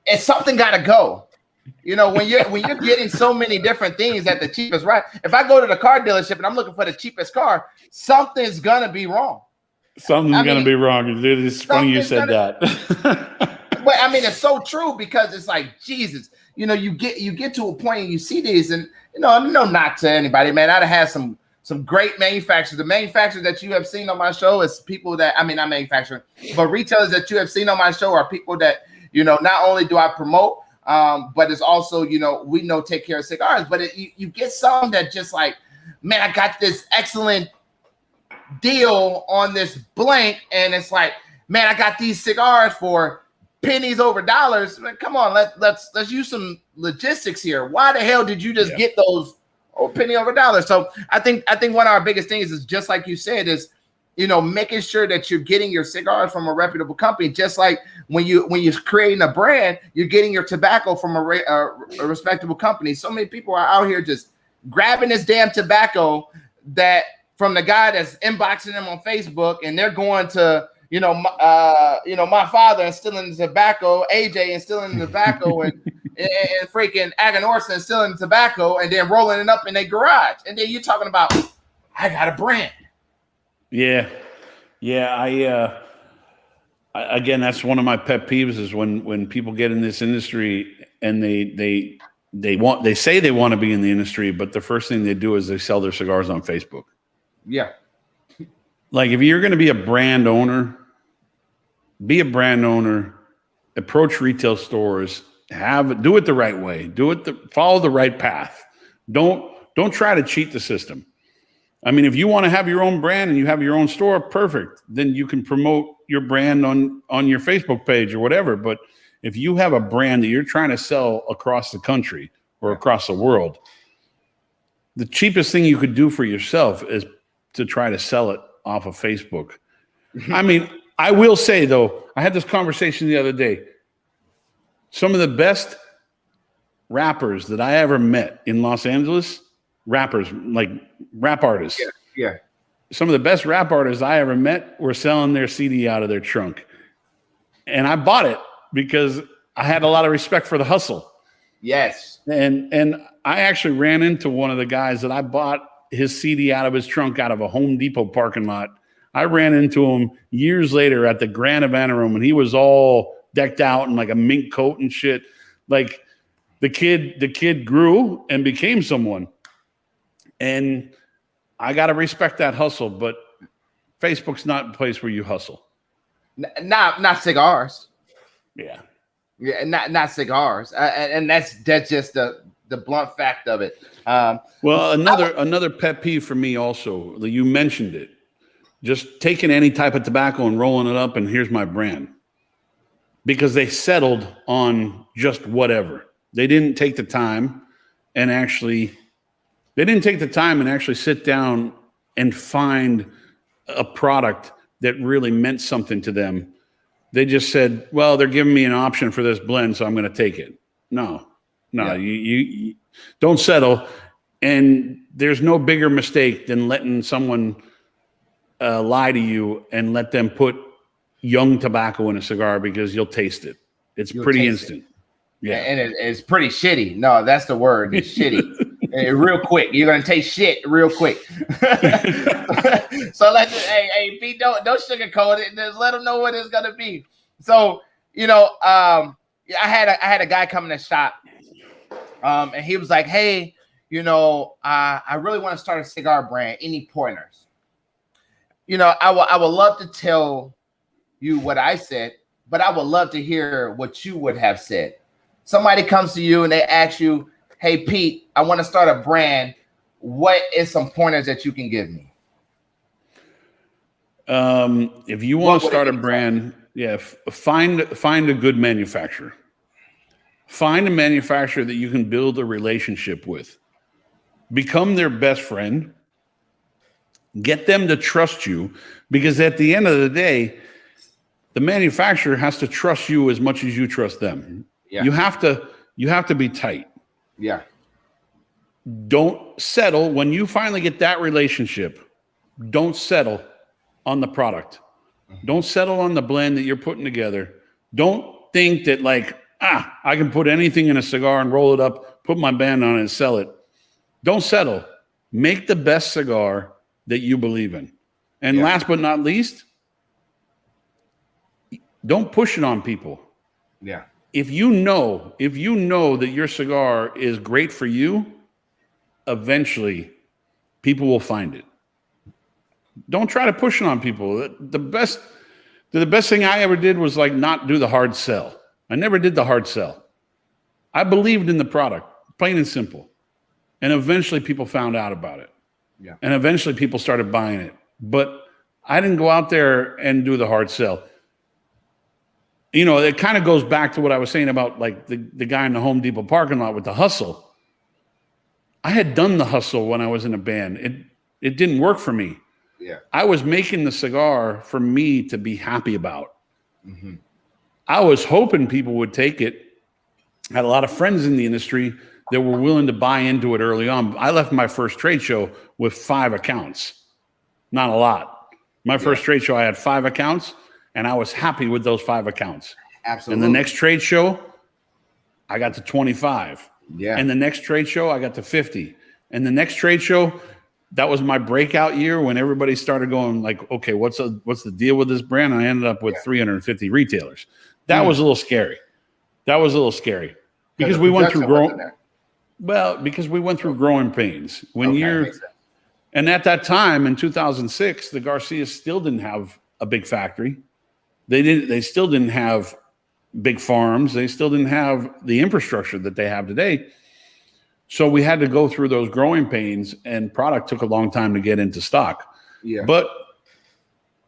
it's something got to go. When you're getting so many different things at the cheapest, right? If I go to the car dealership and I'm looking for the cheapest car, something's gonna be wrong. Something's gonna be wrong. It's funny you said that. But it's so true, because it's like, Jesus, you get to a point and you see these, and no knock to anybody, man. I'd have had some great manufacturers. The manufacturers that you have seen on my show is people that, not manufacturing, but retailers that you have seen on my show are people that, not only do I promote, but it's also, we know take care of cigars. But you get some that just like, man, I got this excellent deal on this blank, and it's like, man, I got these cigars for pennies over dollars. Man, come on, let's use some logistics here. Why the hell did you just get those penny over dollar? So I think one of our biggest things is, just like you said, is making sure that you're getting your cigars from a reputable company. Just like when you're creating a brand, you're getting your tobacco from a respectable company. So many people are out here just grabbing this damn tobacco that from the guy that's inboxing them on Facebook, and they're going to my father and stealing the tobacco, AJ and stealing the tobacco, and freaking Aganorsa and stealing the tobacco, and then rolling it up in their garage. And then you're talking about, I got a brand. Yeah. I again, that's one of my pet peeves, is when people get in this industry and they say they want to be in the industry, but the first thing they do is they sell their cigars on Facebook. Yeah. Like, if you're going to be a brand owner, approach retail stores, do it the right way, follow the right path. Don't try to cheat the system. If you want to have your own brand and you have your own store, perfect. Then you can promote your brand on your Facebook page or whatever. But if you have a brand that you're trying to sell across the country or across the world, the cheapest thing you could do for yourself is to try to sell it off of Facebook. I will say though, I had this conversation the other day. Some of the best rappers that I ever met in Los Angeles, rappers, like rap artists. Yeah. Some of the best rap artists I ever met were selling their CD out of their trunk. And I bought it because I had a lot of respect for the hustle. Yes. And I actually ran into one of the guys that I bought his CD out of his trunk out of a Home Depot parking lot. I ran into him years later at the Grand Havana Room, and he was all decked out in like a mink coat and shit. Like the kid grew and became someone. And I got to respect that hustle, but Facebook's not a place where you hustle. Not cigars. Yeah. Yeah, not cigars. And that's just the blunt fact of it. Well, another pet peeve for me also, you mentioned it. Just taking any type of tobacco and rolling it up and here's my brand. Because they settled on just whatever. They didn't take the time and actually sit down and find a product that really meant something to them. They just said, well, they're giving me an option for this blend, so I'm going to take it. No, you don't settle. And there's no bigger mistake than letting someone lie to you and let them put young tobacco in a cigar because you'll taste it. It's pretty instant. Yeah, and it's pretty shitty. No, that's the word. It's shitty. Real quick. You're gonna taste shit real quick. So let's hey Pete, don't sugarcoat it. Just let them know what it's gonna be. So I had a guy come in the shop, and he was like, hey, I really want to start a cigar brand. Any pointers? I would love to tell you what I said, but I would love to hear what you would have said. Somebody comes to you and they ask you, hey, Pete, I want to start a brand. What is some pointers that you can give me? If you want to start a brand, find a good manufacturer. Find a manufacturer that you can build a relationship with. Become their best friend. Get them to trust you, because at the end of the day, the manufacturer has to trust you as much as you trust them. Yeah. You have to be tight. Yeah. Don't settle when you finally get that relationship. Don't settle on the product. Don't settle on the blend that you're putting together. Don't think that I can put anything in a cigar and roll it up, put my band on it and sell it. Don't settle. Make the best cigar that you believe in. And last but not least, don't push it on people. Yeah. If you know that your cigar is great for you, eventually people will find it. Don't try to push it on people. The best thing I ever did was not do the hard sell. I never did the hard sell. I believed in the product, plain and simple. And eventually people found out about it. Yeah. And eventually people started buying it. But I didn't go out there and do the hard sell. It kind of goes back to what I was saying about the guy in the Home Depot parking lot with the hustle. I had done the hustle when I was in a band. It didn't work for me. Yeah. I was making the cigar for me to be happy about. Mm-hmm. I was hoping people would take it. I had a lot of friends in the industry that were willing to buy into it early on. I left my first trade show with 5 accounts. Not a lot. My first trade show, I had 5 accounts. And I was happy with those 5 accounts. Absolutely. And the next trade show, I got to 25. Yeah. And the next trade show, I got to 50. And the next trade show, that was my breakout year when everybody started going okay, what's the deal with this brand? And I ended up with 350 retailers. That was a little scary. Because we went through growing pains. And at that time in 2006, the Garcias still didn't have a big factory. They still didn't have big farms. They still didn't have the infrastructure that they have today. So we had to go through those growing pains, and product took a long time to get into stock. Yeah. But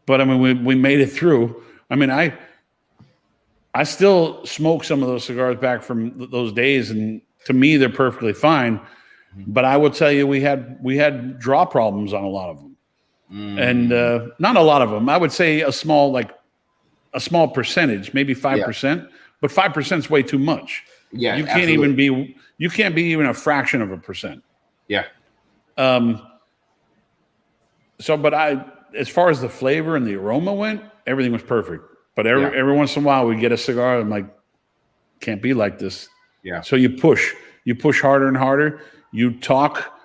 I mean, we made it through. I mean, I still smoke some of those cigars back from those days, and to me, they're perfectly fine. But I will tell you, we had draw problems on a lot of them. And not a lot of them. I would say a small a small percentage, maybe 5%, but 5% is way too much. Yeah, you can't even be even a fraction of a percent. Yeah. But as far as the flavor and the aroma went, everything was perfect. But every once in a while, we get a cigar. I'm like, can't be like this. Yeah. So you push harder and harder. You talk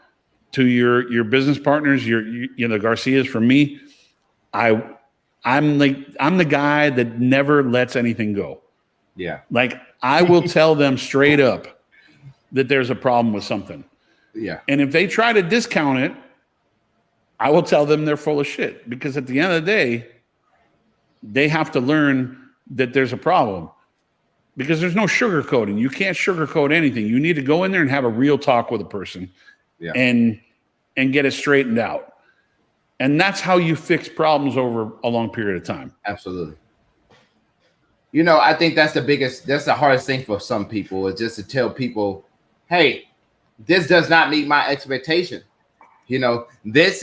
to your business partners, the Garcias. For me, I'm the guy that never lets anything go. Yeah. Like I will tell them straight up that there's a problem with something. Yeah. And if they try to discount it, I will tell them they're full of shit, because at the end of the day, they have to learn that there's a problem, because there's no sugarcoating. You can't sugarcoat anything. You need to go in there and have a real talk with a person and get it straightened out. And that's how you fix problems over a long period of time. Absolutely. You know, I think that's the hardest thing for some people, is just to tell people, hey, this does not meet my expectation. You know, this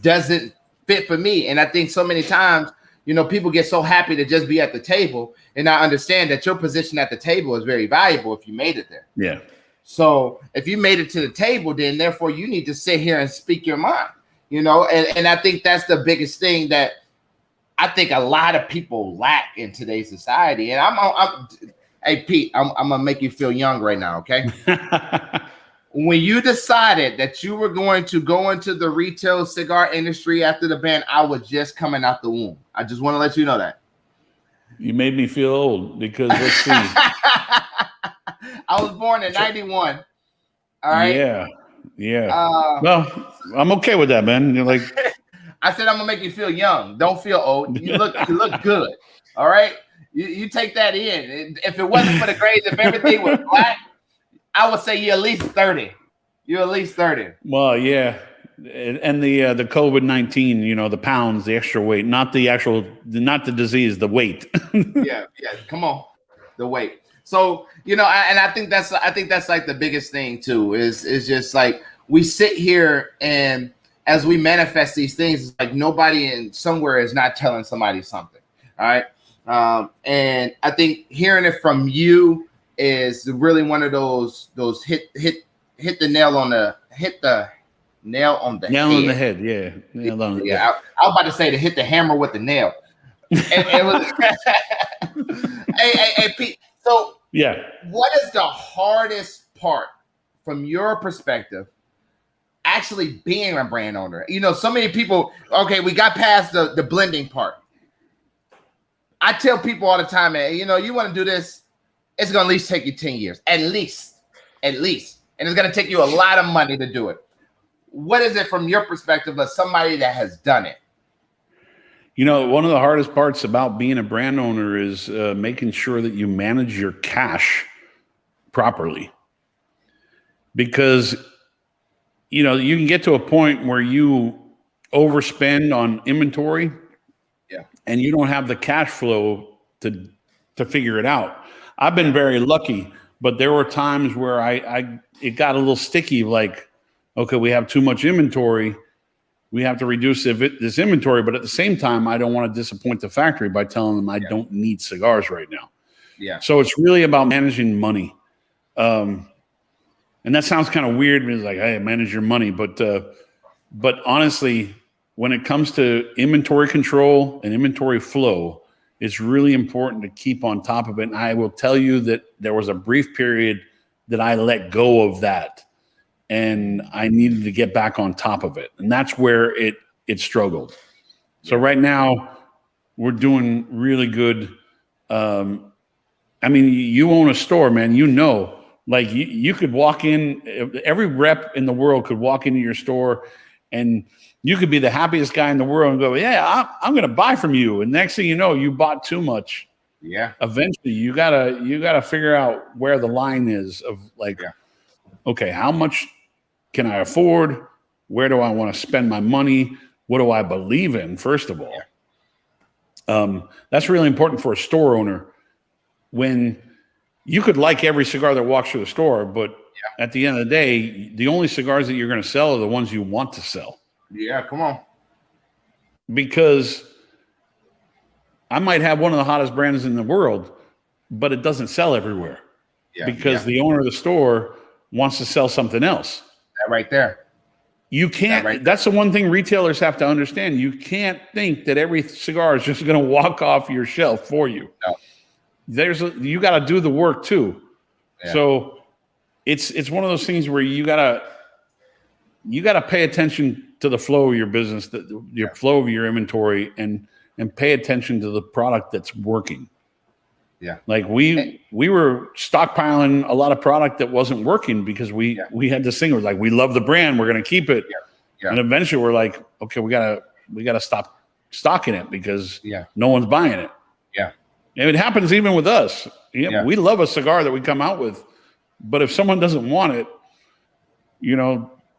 doesn't fit for me. And I think so many times, you know, people get so happy to just be at the table and not understand that your position at the table is very valuable if you made it there. Yeah. So if you made it to the table, then therefore you need to sit here and speak your mind, you know, and I think that's the biggest thing that I think a lot of people lack in today's society. And I'm hey, Pete, I'm going to make you feel young right now, okay? When you decided that you were going to go into the retail cigar industry after the band, I was just coming out the womb. I just want to let you know that. You made me feel old, because let's see. I was born in 91. All right. Yeah. Well, I'm okay with that, man. You're like, I said I'm gonna make you feel young. Don't feel old. You look good. All right. You take that in. If it wasn't for the grades, if everything was black, I would say you're at least 30. You're at least 30. Well, yeah. And the COVID-19, you know, the pounds, the extra weight, not the disease, the weight. yeah. Come on, the weight. So, you know, I think that's like the biggest thing too, is just like we sit here and as we manifest these things, it's like nobody in somewhere is not telling somebody something. All right. And I think hearing it from you is really one of those hit the nail on the head. Yeah. Nail on the head. I was about to say to hit the hammer with the nail. It was hey, Pete. So yeah, what is the hardest part from your perspective actually being a brand owner? You know, so many people, okay, we got past the blending part. I tell people all the time, man, you know, you want to do this, it's going to at least take you 10 years, at least. And it's going to take you a lot of money to do it. What is it from your perspective as somebody that has done it? You know, one of the hardest parts about being a brand owner is making sure that you manage your cash properly. Because, you know, you can get to a point where you overspend on inventory, and you don't have the cash flow to figure it out. I've been very lucky, but there were times where it got a little sticky, like, okay, we have too much inventory. We have to reduce this inventory, but at the same time, I don't want to disappoint the factory by telling them I don't need cigars right now. Yeah. So it's really about managing money. And that sounds kind of weird. It's like, hey, manage your money. But honestly, when it comes to inventory control and inventory flow, it's really important to keep on top of it. And I will tell you that there was a brief period that I let go of that, and I needed to get back on top of it. And that's where it struggled. So right now we're doing really good. I mean, you own a store, man, you know, like you could walk in, every rep in the world could walk into your store and you could be the happiest guy in the world and go, yeah, I'm going to buy from you. And next thing you know, you bought too much. Yeah. Eventually you gotta figure out where the line is of like, okay, how much can I afford? Where do I want to spend my money? What do I believe in, first of all? That's really important for a store owner. When you could like every cigar that walks through the store, but at the end of the day, the only cigars that you're going to sell are the ones you want to sell. Yeah, come on. Because I might have one of the hottest brands in the world, but it doesn't sell everywhere because the owner of the store wants to sell something else. That right there. You can't. That's the one thing retailers have to understand. You can't think that every cigar is just going to walk off your shelf for you. No. You got to do the work too. Yeah. So it's one of those things where you got to pay attention to the flow of your business, your flow of your inventory, and pay attention to the product that's working. Yeah. Like we were stockpiling a lot of product that wasn't working because we had this thing where like, we love the brand, we're going to keep it. Yeah. Yeah. And eventually we're like, okay, we gotta stop stocking it because no one's buying it. Yeah. And it happens even with us. Yeah. We love a cigar that we come out with, but if someone doesn't want it,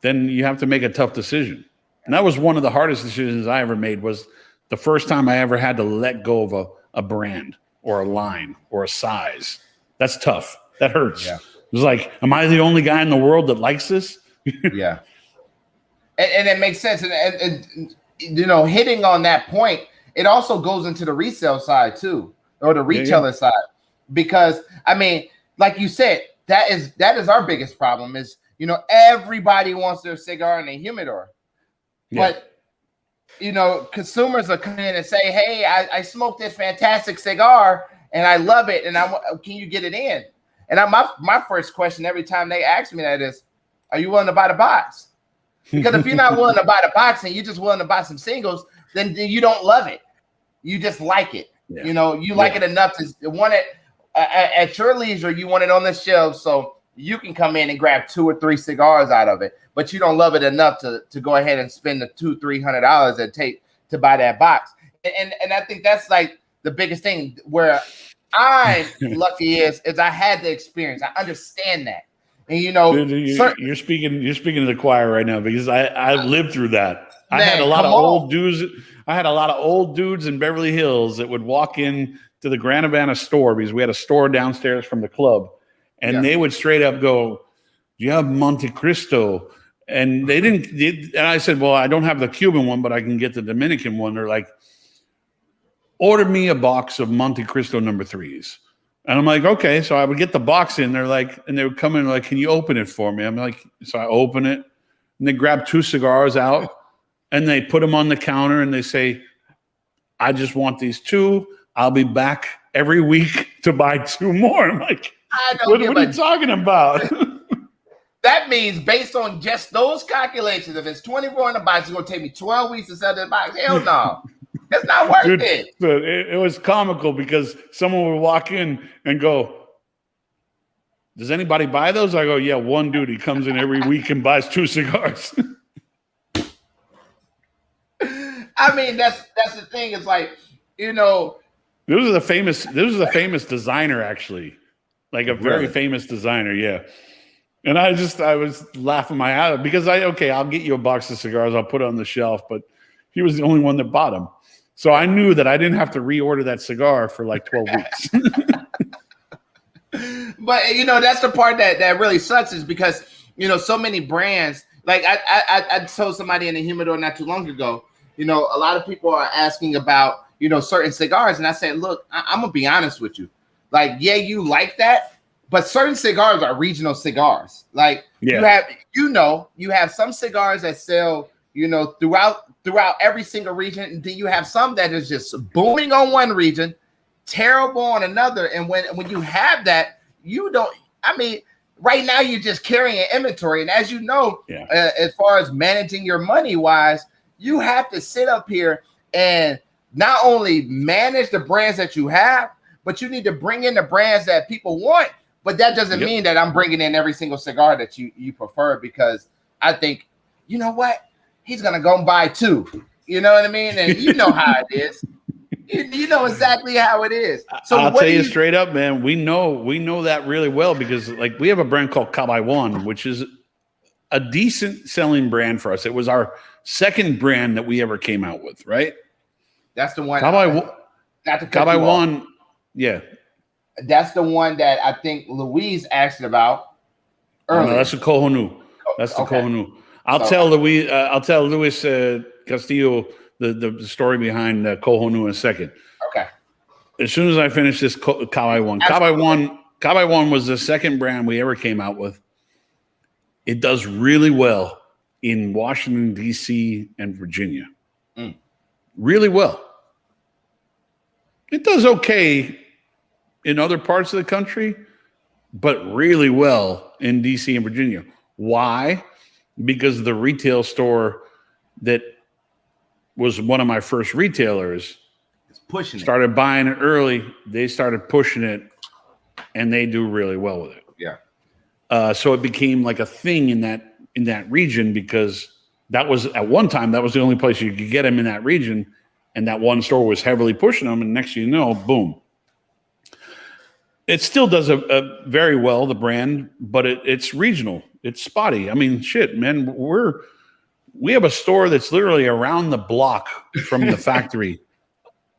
then you have to make a tough decision. And that was one of the hardest decisions I ever made, was the first time I ever had to let go of a brand or a line or a size. That's tough. That hurts. Yeah. It was like, am I the only guy in the world that likes this? Yeah. And it makes sense. And hitting on that point, it also goes into the resale side too, or the retailer side. Because I mean, like you said, that is our biggest problem is, everybody wants their cigar in a humidor. Yeah. But consumers are coming in and say, hey, I smoked this fantastic cigar and I love it. And can you get it in? And my first question every time they ask me that is, are you willing to buy the box? Because if you're not willing to buy the box and you're just willing to buy some singles, then you don't love it. You just like it. Yeah. You like it enough to want it at your leisure. You want it on the shelf so you can come in and grab 2 or 3 cigars out of it. But you don't love it enough to go ahead and spend the $200-$300 it takes to buy that box. And I think that's like the biggest thing where I'm lucky is I had the experience. I understand that. And you're speaking to the choir right now because I lived through that. Man, I had a lot of old dudes. I had a lot of old dudes in Beverly Hills that would walk in to the Grand Havana store because we had a store downstairs from the club, and they would straight up go, "Do you have Monte Cristo?" And they didn't. And I said, "Well, I don't have the Cuban one, but I can get the Dominican one." They're like, "Order me a box of Monte Cristo number 3s." And I'm like, okay. So I would get the box in. They're like, and they would come in like, can you open it for me? I'm like, so I open it, and they grab 2 cigars out, and they put them on the counter, and they say, I just want these 2. I'll be back every week to buy 2 more. I'm like, what are you talking about? That means based on just those calculations, if it's 24 in the box, it's going to take me 12 weeks to sell that box. Hell no. It's not worth it. It was comical because someone would walk in and go, does anybody buy those? I go, yeah, one dude. He comes in every week and buys 2 cigars. I mean, that's the thing. It's like, This was a famous designer, actually. Like a very famous designer, yeah. And I was laughing my ass because I'll get you a box of cigars. I'll put it on the shelf. But he was the only one that bought them. So I knew that I didn't have to reorder that cigar for like 12 weeks. But, that's the part that really sucks is because, so many brands, like I told somebody in the humidor not too long ago, a lot of people are asking about, certain cigars. And I said, look, I'm going to be honest with you. Like, yeah, you like that, but certain cigars are regional cigars. Like you have some cigars that sell, throughout every single region. And then you have some that is just booming on one region, terrible on another. And when you have that, right now you're just carrying inventory. And as you know, as far as managing your money wise, you have to sit up here and not only manage the brands that you have, but you need to bring in the brands that people want. But that doesn't mean that I'm bringing in every single cigar that you prefer, because I think, you know what? He's going to go and buy 2. You know what I mean? And you know how it is. You know exactly how it is. So I'll tell you straight up, man, we know that really well because like we have a brand called Cabay, which is a decent selling brand for us. It was our second brand that we ever came out with, right? That's the one. Cabay, yeah. That's the one that I think Louise asked about earlier. No, that's the Kohonu. That's the Kohonu. I'll tell Luis Castillo the story behind Kohonu in a second. Okay. as soon as I finish this Kawai one, Kawai one was the second brand we ever came out with. It does really well in Washington, D.C. and Virginia. Really well. It does okay in other parts of the country, but really well in D.C. and Virginia. Why? Because the retail store that was one of my first retailers started buying it early. They started pushing it, and they do really well with it. Yeah. So it became like a thing in that region, because that was at one time that was the only place you could get them in that region, and that one store was heavily pushing them. And next thing you know, boom. It still does a very well, the brand, but it's regional. It's spotty. I mean, shit, man. We have a store that's literally around the block from the factory.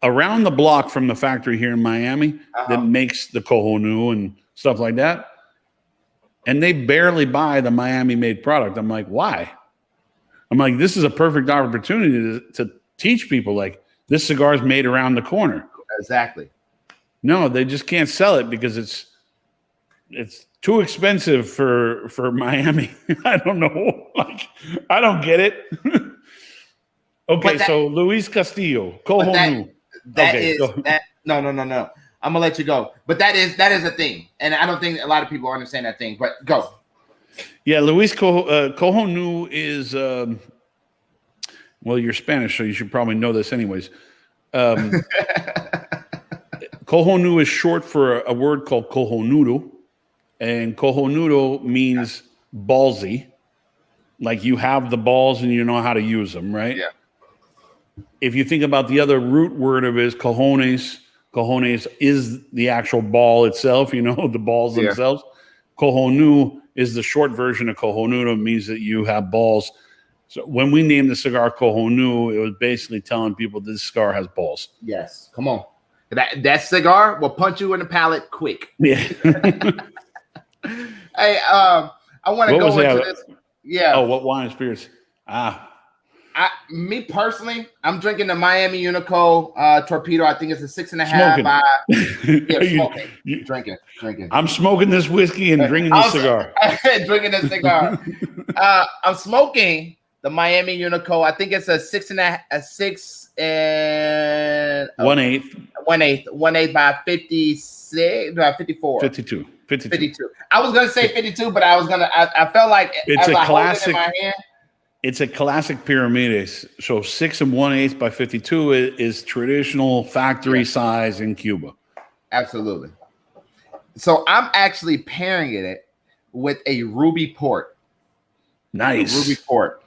Around the block from the factory here in Miami that makes the Kohonu and stuff like that. And they barely buy the Miami-made product. I'm like, why? I'm like, this is a perfect opportunity to teach people, like, this cigar is made around the corner. Exactly. No, they just can't sell it because it's too expensive for Miami. I don't know. Like, I don't get it. Okay, so Luis Castillo, Kohonu. No. I'm gonna let you go. But that is a thing, and I don't think a lot of people understand that thing. But go. Yeah, Luis Kohonu is well, you're Spanish, so you should probably know this anyways. Kohonu is short for a word called cojonudo, and cojonudo means ballsy, like you have the balls and you know how to use them, right? Yeah. If you think about the other root word of it is cojones. Cojones is the actual ball itself, you know, the balls themselves. Kohonu is the short version of cojonudo, means that you have balls. So when we named the cigar Kohonu, it was basically telling people this cigar has balls. Yes, come on. That cigar will punch you in the palate quick. Yeah. Hey, I want to go into this. Yeah. Oh, what wine and spirits? Me personally, I'm drinking the Miami Unico Torpedo. I think it's a 6.5. Smoking. Drinking. I'm smoking this whiskey and drinking this cigar. Drinking this cigar. I'm smoking the Miami Unico. I think it's a 1/8 by 56, 54. 52. I was gonna say 52, but I felt like it's a classic. In my hand, it's a classic Pyramides. So 6 1/8 by 52 is traditional factory size in Cuba. Absolutely. So I'm actually pairing it with a ruby port. Nice. Ruby port.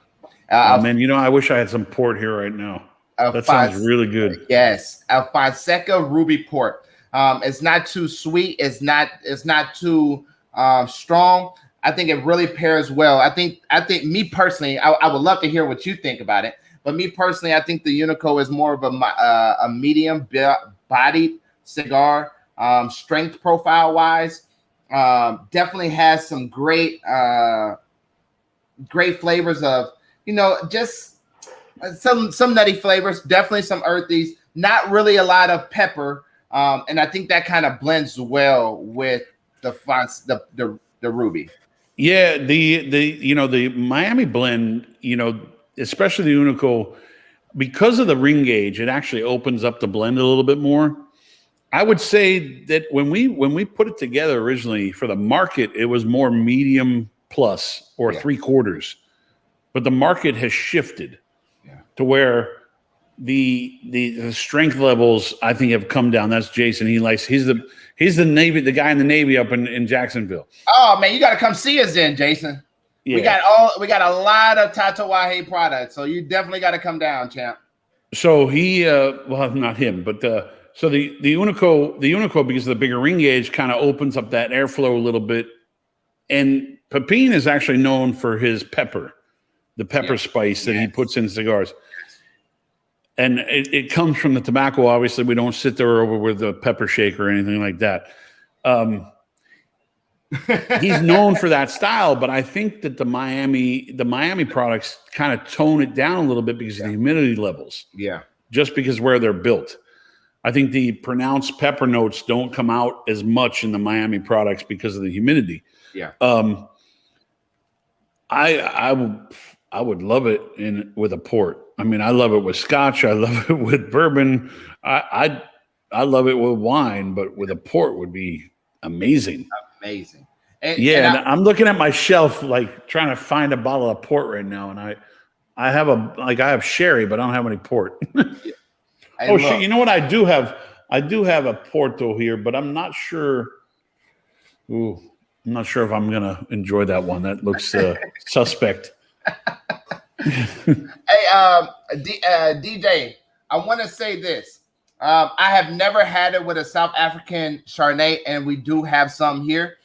Man, you know, I wish I had some port here right now. That sounds really good. Yes, a Fonseca ruby port. It's not too sweet. It's not too strong. I think it really pairs well. I think me personally, I would love to hear what you think about it. But me personally, I think the Unico is more of a medium bodied cigar, strength profile wise. Definitely has some great flavors of, you know, just some nutty flavors. Definitely some earthies. Not really a lot of pepper. And I think that kind of blends well with the ruby. Yeah, the Miami blend, you know, especially the Unico, because of the ring gauge, it actually opens up the blend a little bit more. I would say that when we put it together originally for the market, it was more medium plus or 3/4, but the market has shifted to where the strength levels, I think, have come down. That's Jason. He's the Navy, the guy in the Navy up in Jacksonville. Oh man, you got to come see us then, Jason. Yeah. We got a lot of Tatuaje products, so you definitely got to come down, champ. So he, well, not him, but so the Unico, because of the bigger ring gauge, kind of opens up that airflow a little bit. And Pepin is actually known for his pepper, the pepper spice that he puts in cigars. And it comes from the tobacco. Obviously, we don't sit there over with a pepper shake or anything like that. He's known for that style, but I think that the Miami products kind of tone it down a little bit because of the humidity levels. Yeah. Just because where they're built. I think the pronounced pepper notes don't come out as much in the Miami products because of the humidity. Yeah. I would love it with a port. I mean, I love it with Scotch. I love it with bourbon. I love it with wine, but with a port would be amazing. Amazing. And I'm looking at my shelf, like trying to find a bottle of port right now, and I have sherry, but I don't have any port. Shit! You know what? I do have a Porto here, but I'm not sure. Ooh, I'm not sure if I'm gonna enjoy that one. That looks suspect. Hey, DJ, I want to say this. I have never had it with a South African Chardonnay, and we do have some here.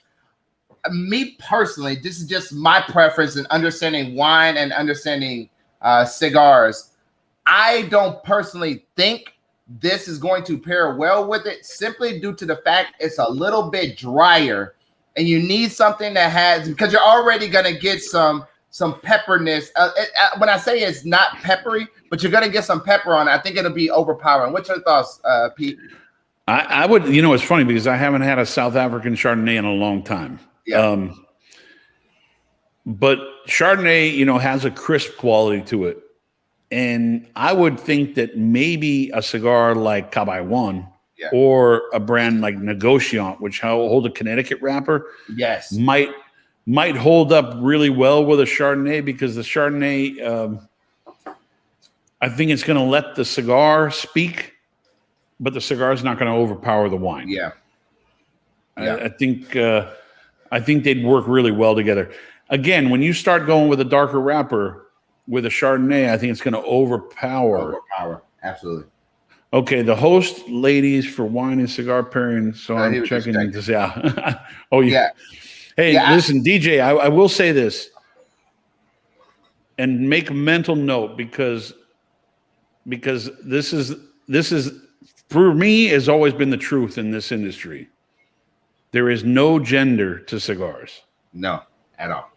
Me personally, this is just my preference in understanding wine and understanding cigars. I don't personally think this is going to pair well with it, simply due to the fact it's a little bit drier, and you need something that has, because you're already going to get some pepperness. When I say it's not peppery, but you're going to get some pepper on it, I think it'll be overpowering. What's your thoughts, Pete? I would, it's funny because I haven't had a South African Chardonnay in a long time. Yeah. But Chardonnay, has a crisp quality to it. And I would think that maybe a cigar like Cabai One or a brand like Negociant, which hold a Connecticut wrapper, might hold up really well with a Chardonnay, because the Chardonnay, I think it's going to let the cigar speak, but the cigar is not going to overpower the wine. Yeah. I think they'd work really well together. Again, when you start going with a darker wrapper with a Chardonnay, I think it's going to overpower. Absolutely. Okay, the host ladies for wine and cigar pairing. So I'm checking this out. Oh, yeah. Hey, listen, DJ, I will say this, and make a mental note, because this is for me has always been the truth in this industry. There is no gender to cigars. No, at all.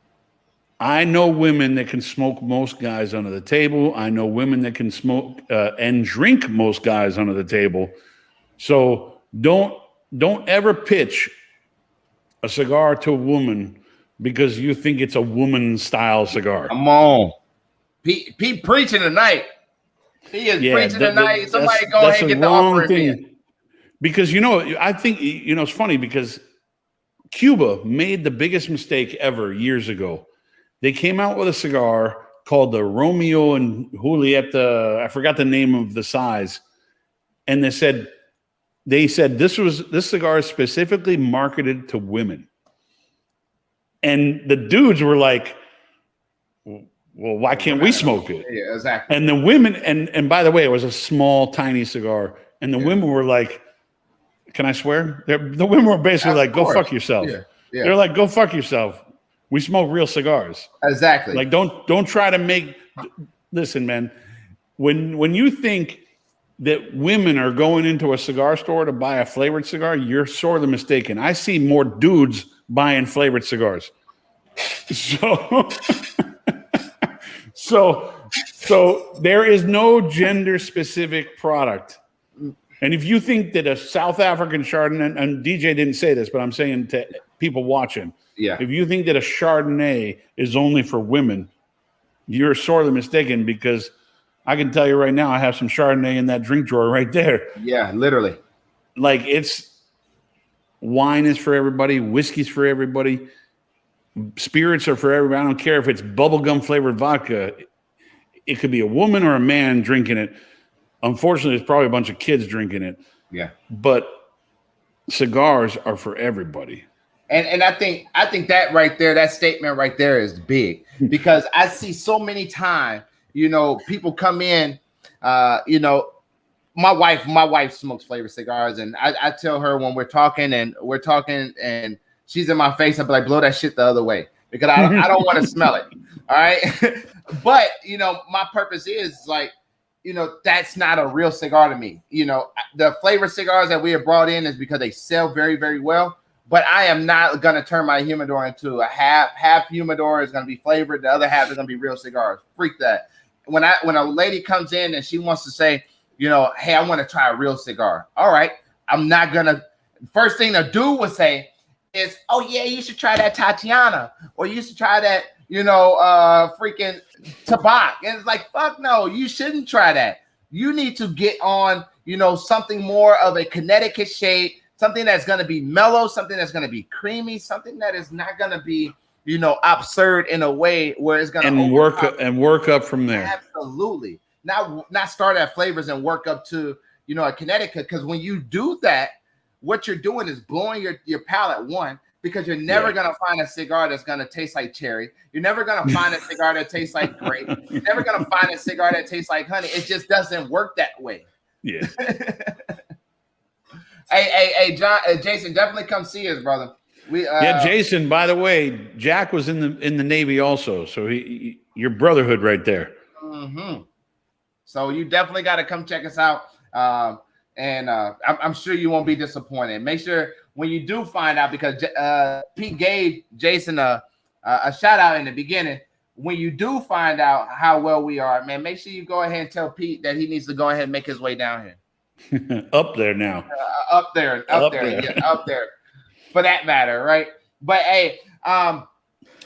I know women that can smoke most guys under the table. I know women that can smoke and drink most guys under the table. So don't ever pitch a cigar to a woman because you think it's a woman style cigar. Come on. Pete preaching tonight. He is preaching tonight. Somebody go ahead and get the offer in. Because, I think, it's funny because Cuba made the biggest mistake ever years ago. They came out with a cigar called the Romeo and Julieta. I forgot the name of the size. And they said this cigar is specifically marketed to women. And the dudes were like, well, why can't we smoke it? Yeah, exactly. And the women, and by the way, it was a small, tiny cigar. And the women were like, can I swear? The women were basically like, go fuck yourself. Yeah. They're like, go fuck yourself. We smoke real cigars. Exactly. Like, don't try to make. Listen, man. When you think that women are going into a cigar store to buy a flavored cigar, you're sorely mistaken. I see more dudes buying flavored cigars. So there is no gender specific product. And if you think that a South African Chardonnay, and DJ didn't say this, but I'm saying to people watching, if you think that a Chardonnay is only for women, you're sorely mistaken, because I can tell you right now, I have some Chardonnay in that drink drawer right there. Yeah, literally. Like, wine is for everybody, whiskey's for everybody, spirits are for everybody. I don't care if it's bubblegum flavored vodka. It could be a woman or a man drinking it. Unfortunately, there's probably a bunch of kids drinking it. Yeah. But cigars are for everybody. And I think that right there, that statement right there is big, because I see so many times, people come in, my wife smokes flavored cigars, and I tell her when we're talking and she's in my face, I'll be like, blow that shit the other way, because I don't want to smell it. All right. But, my purpose is like, that's not a real cigar to me. The flavored cigars that we have brought in is because they sell very, very well. But I am not going to turn my humidor into a half humidor is going to be flavored. The other half is going to be real cigars. Freak that. When a lady comes in and she wants to say, hey, I want to try a real cigar. All right, I'm not gonna. First thing the dude would say is, oh yeah, you should try that Tatiana, or you should try that, freaking Tabac. And it's like, fuck no, you shouldn't try that. You need to get on, something more of a Connecticut shade, something that's going to be mellow, something that's going to be creamy, something that is not going to be, absurd in a way where it's going to work up from there. Absolutely. Not start at flavors and work up to, a Connecticut. Because when you do that, what you're doing is blowing your palate, one, because you're never going to find a cigar that's going to taste like cherry. You're never going to find a cigar that tastes like grape. You're never going to find a cigar that tastes like honey. It just doesn't work that way. Yeah. Hey, John, Jason, definitely come see us, brother. Jason, by the way, Jack was in the Navy also. So your brotherhood right there. Mm-hmm. So you definitely got to come check us out. And I'm sure you won't be disappointed. Make sure when you do find out, because Pete gave Jason a shout out in the beginning. When you do find out how well we are, man, make sure you go ahead and tell Pete that he needs to go ahead and make his way down here. Up there now. Up there. Yeah, up there. For that matter, right? But hey,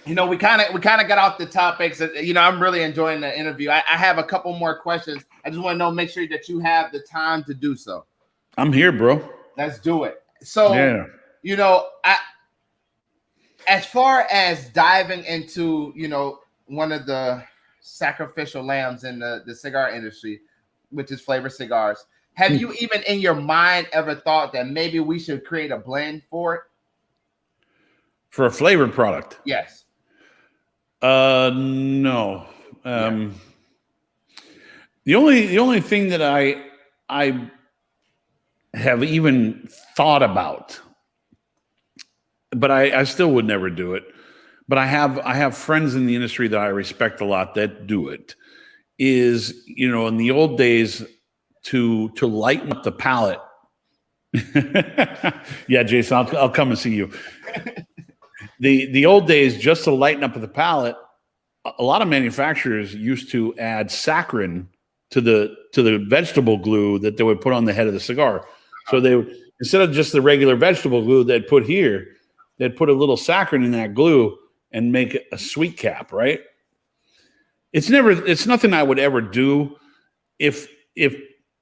we kind of got off the topics. I'm really enjoying the interview. I have a couple more questions. I just want to make sure that you have the time to do so. I'm here, bro. Let's do it. So, as far as diving into, one of the sacrificial lambs in the cigar industry, which is flavored cigars, have you even in your mind ever thought that maybe we should create a blend for it? For a flavored product? Yes. No. The only thing that I have even thought about, but I still would never do it. But I have friends in the industry that I respect a lot that do it. Is in the old days to lighten up the palate. Yeah, Jason, I'll come and see you. The old days, just to lighten up the palate, a lot of manufacturers used to add saccharin to the vegetable glue that they would put on the head of the cigar. So they would, instead of just the regular vegetable glue they'd put here, they'd put a little saccharin in that glue and make a sweet cap, right? It's nothing I would ever do. If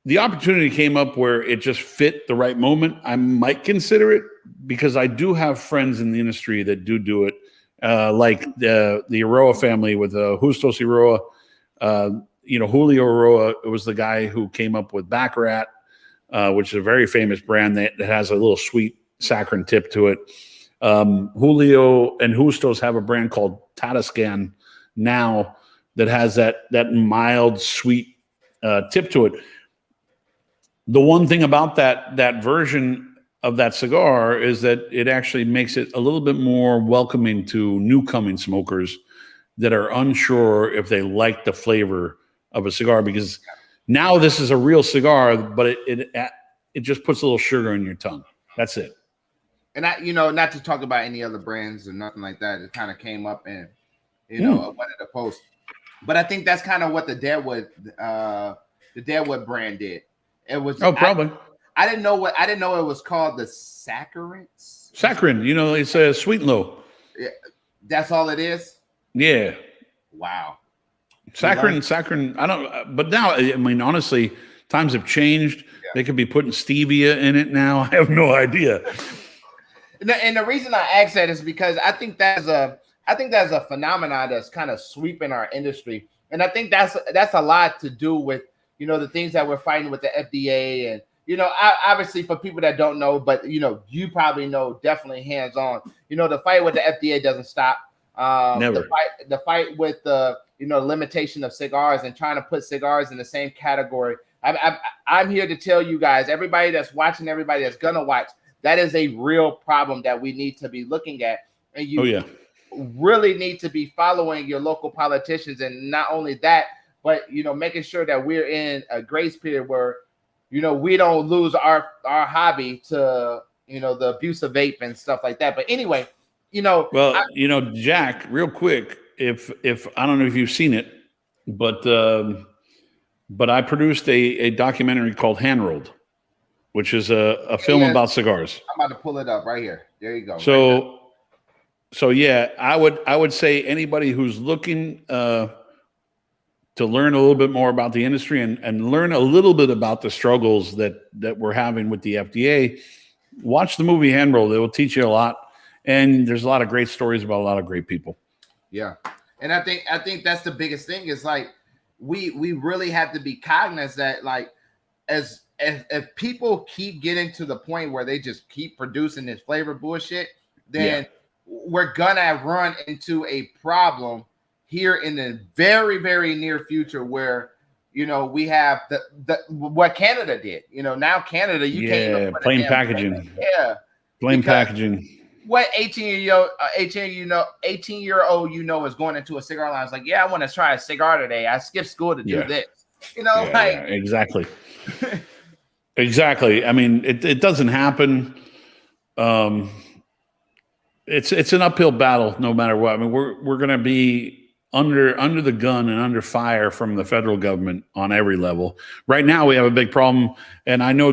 the opportunity came up where it just fit the right moment, I might consider it, because I do have friends in the industry that do it, like the Aroa family with Justos Aroa. Julio Aroa was the guy who came up with Baccarat, which is a very famous brand that has a little sweet saccharin tip to it. Julio and Justos have a brand called Tatajue now that has that mild sweet tip to it. The one thing about that version of that cigar is that it actually makes it a little bit more welcoming to newcoming smokers that are unsure if they like the flavor of a cigar, because now this is a real cigar, but it just puts a little sugar in your tongue. That's it. And not to talk about any other brands or nothing like that. It kind of came up in, one of the posts. But I think that's kind of what the Deadwood brand did. It was probably. I didn't know it was called the saccharids. Saccharin, it's a sweet and low. Yeah, that's all it is. Yeah. Wow. Saccharin. I don't. But now, I mean, honestly, times have changed. Yeah. They could be putting stevia in it now. I have no idea. And the reason I ask that is because I think that's a phenomenon that's kind of sweeping our industry, and I think that's a lot to do with the things that we're fighting with the FDA, and obviously for people that don't know, but you probably know definitely hands on. The fight with the FDA doesn't stop. Never. The fight with the limitation of cigars and trying to put cigars in the same category. I'm here to tell you guys, everybody that's watching, everybody that's gonna watch, that is a real problem that we need to be looking at. And you really need to be following your local politicians, and not only that, but making sure that we're in a grace period where we don't lose our hobby to the abuse of vape and stuff like that. But anyway, Jack, real quick, if I don't know if you've seen it, but but I produced a documentary called Hand Rolled, which is a film about cigars. I'm about to pull it up right here. There you go. So yeah, I would say anybody who's looking to learn a little bit more about the industry and learn a little bit about the struggles that we're having with the FDA, watch the movie Hand Rolled. It will teach you a lot. And there's a lot of great stories about a lot of great people. Yeah. And I think that's the biggest thing is like we really have to be cognizant that like as if people keep getting to the point where they just keep producing this flavor bullshit, then we're gonna run into a problem here in the very, very near future where we have the what Canada did. Now Canada, you can't even put plain packaging. Plain packaging. What 18-year-old is going into a cigar line? It's like, yeah, I want to try a cigar today. I skipped school to do this. Exactly. Exactly. I mean, it doesn't happen. It's an uphill battle no matter what. I mean, we're going to be under the gun and under fire from the federal government on every level. Right now, we have a big problem, and I know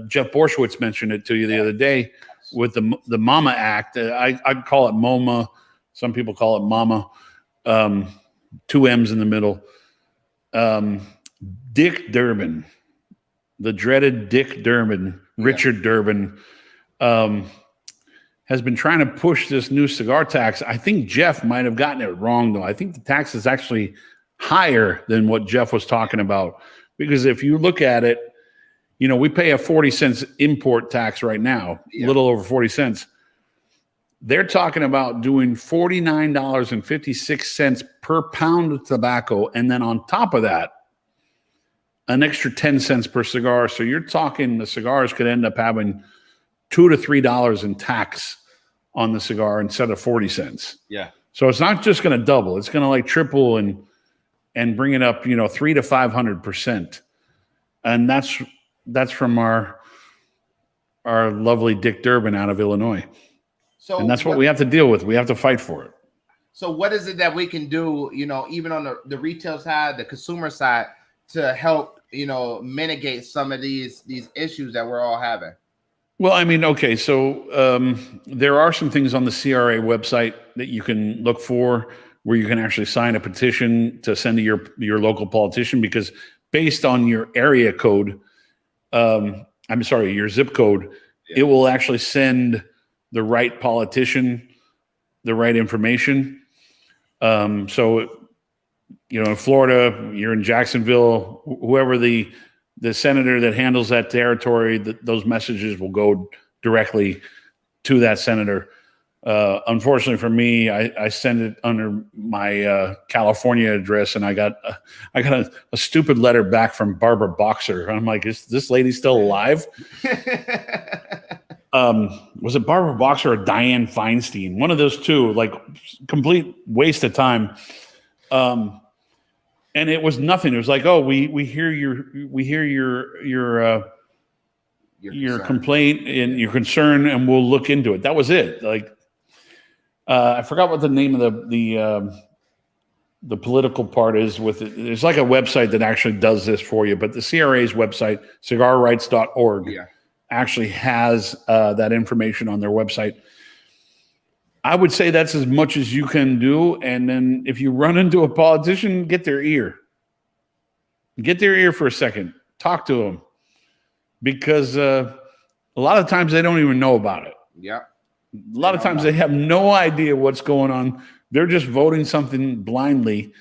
Jeff Borshowitz mentioned it to you the other day with the MAMA Act. I call it MoMA. Some people call it MAMA. 2 M's in the middle. Dick Durbin, the dreaded Dick Durbin, Richard Durbin, has been trying to push this new cigar tax. I think Jeff might have gotten it wrong, though. I think the tax is actually higher than what Jeff was talking about. Because if you look at it, we pay a 40 cents import tax right now, a little over 40 cents. They're talking about doing $49.56 per pound of tobacco. And then on top of that, an extra 10 cents per cigar. So you're talking the cigars could end up having $2 to $3 in tax on the cigar instead of 40 cents. Yeah. So it's not just going to double. It's going to like triple and bring it up, 300 to 500%. And that's from our lovely Dick Durbin out of Illinois. And that's what we have to deal with. We have to fight for it. So what is it that we can do, even on the retail side, the consumer side, to help, mitigate some of these issues that we're all having? Well, I mean, okay, so there are some things on the CRA website that you can look for where you can actually sign a petition to send to your local politician, because based on your area code, your zip code, it will actually send the right politician the right information. So, in Florida, you're in Jacksonville, whoever the senator that handles that territory, those messages will go directly to that senator. Unfortunately for me, I send it under my California address, and I got a stupid letter back from Barbara Boxer. I'm like, is this lady still alive? Was it Barbara Boxer or Dianne Feinstein? One of those two, like complete waste of time. And it was nothing. It was like, oh, we hear your complaint and your concern, and we'll look into it. That was it. Like, I forgot what the name of the political part is with it. There's like a website that actually does this for you, but the CRA's website, cigarrights.org, actually has that information on their website. I would say that's as much as you can do. And then if you run into a politician, get their ear. Get their ear for a second. Talk to them. Because a lot of times they don't even know about it. Yeah. A lot of times they have no idea what's going on. They're just voting something blindly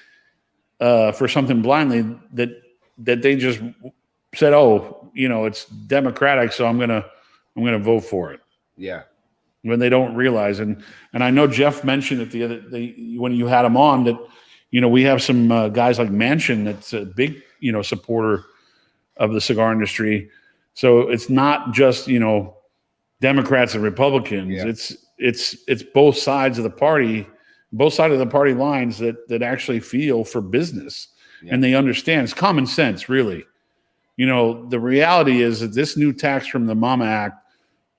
for something blindly that they just said, oh, it's democratic, so I'm gonna vote for it. Yeah. When they don't realize, and I know Jeff mentioned it the other day when you had him on that, we have some guys like Manchin that's a big, supporter of the cigar industry. So it's not just, Democrats and Republicans. Yeah. It's both sides of the party lines that actually feel for business, and they understand. It's common sense, really. The reality is that this new tax from the MAMA Act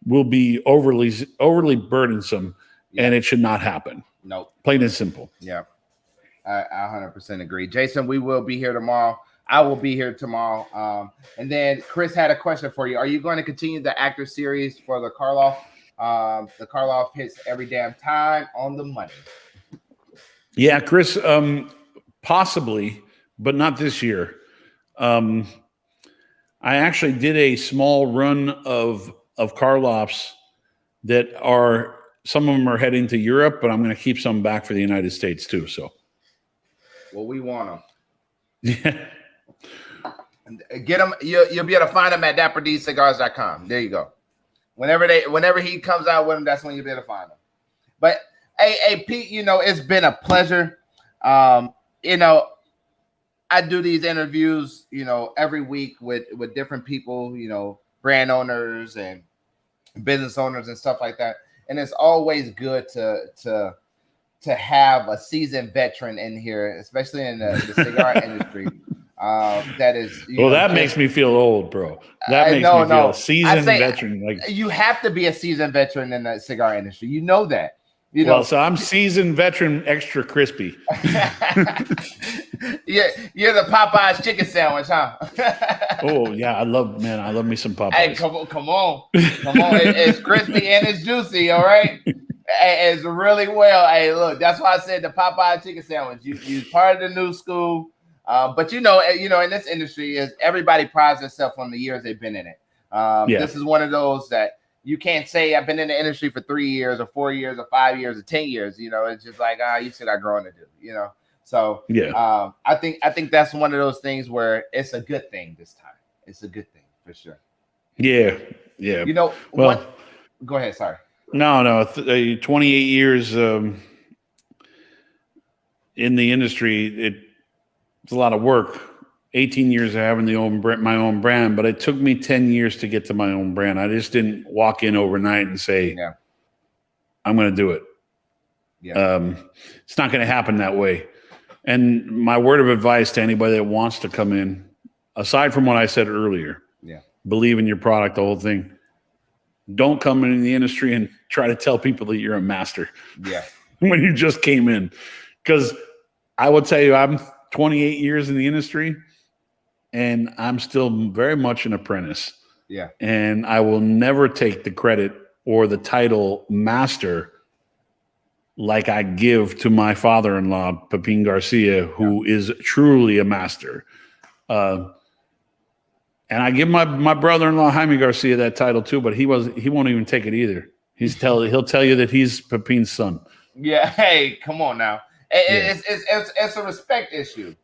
will be overly burdensome, and it should not happen. Nope. Plain and simple. Yeah. I 100% agree. Jason, we will be here tomorrow. I will be here tomorrow. And then Chris had a question for you. Are you going to continue the actor series for the Karloff? The Karloff hits every damn time on the money. Yeah, Chris, possibly, but not this year. I actually did a small run of Karloffs that are, some of them are heading to Europe, but I'm going to keep some back for the United States too. So, well, we want them. Yeah. Get them. You'll be able to find them at dapperdcigars.com. There you go. Whenever he comes out with them, that's when you'll be able to find them. But hey, Pete, it's been a pleasure. I do these interviews, every week with different people, brand owners and business owners and stuff like that. And it's always good to have a seasoned veteran in here, especially in the cigar industry. That is that makes me feel old, bro. That makes me feel seasoned veteran. Like, you have to be a seasoned veteran in the cigar industry. You know that. So I'm seasoned veteran, extra crispy. Yeah, you're the Popeyes chicken sandwich, huh? Oh yeah, I love me some Popeyes. Hey, come on. It's crispy and it's juicy. All right, it's really well. Hey, look, that's why I said the Popeye chicken sandwich. You part of the new school. But in this industry, is everybody prides themselves on the years they've been in it. This is one of those that you can't say I've been in the industry for 3 years or 4 years or 5 years or 10 years. It's just like you still got growing to do. So yeah, I think that's one of those things where it's a good thing this time. It's a good thing for sure. Yeah. Well, go ahead. Sorry. No. 28 years in the industry. It's a lot of work. 18 years of having my own brand, but it took me 10 years to get to my own brand. I just didn't walk in overnight and say, I'm going to do it. Yeah. It's not going to happen that way. And my word of advice to anybody that wants to come in, aside from what I said earlier, believe in your product, the whole thing. Don't come into the industry and try to tell people that you're a master. Yeah. When you just came in. Because I will tell you, I'm 28 years in the industry and I'm still very much an apprentice. Yeah. And I will never take the credit or the title master like I give to my father-in-law, Pepin Garcia, who is truly a master. And I give my brother-in-law, Jaime Garcia, that title too, but he won't even take it either. He'll tell you that he's Pepin's son. Yeah. Hey, come on now. It's a respect issue,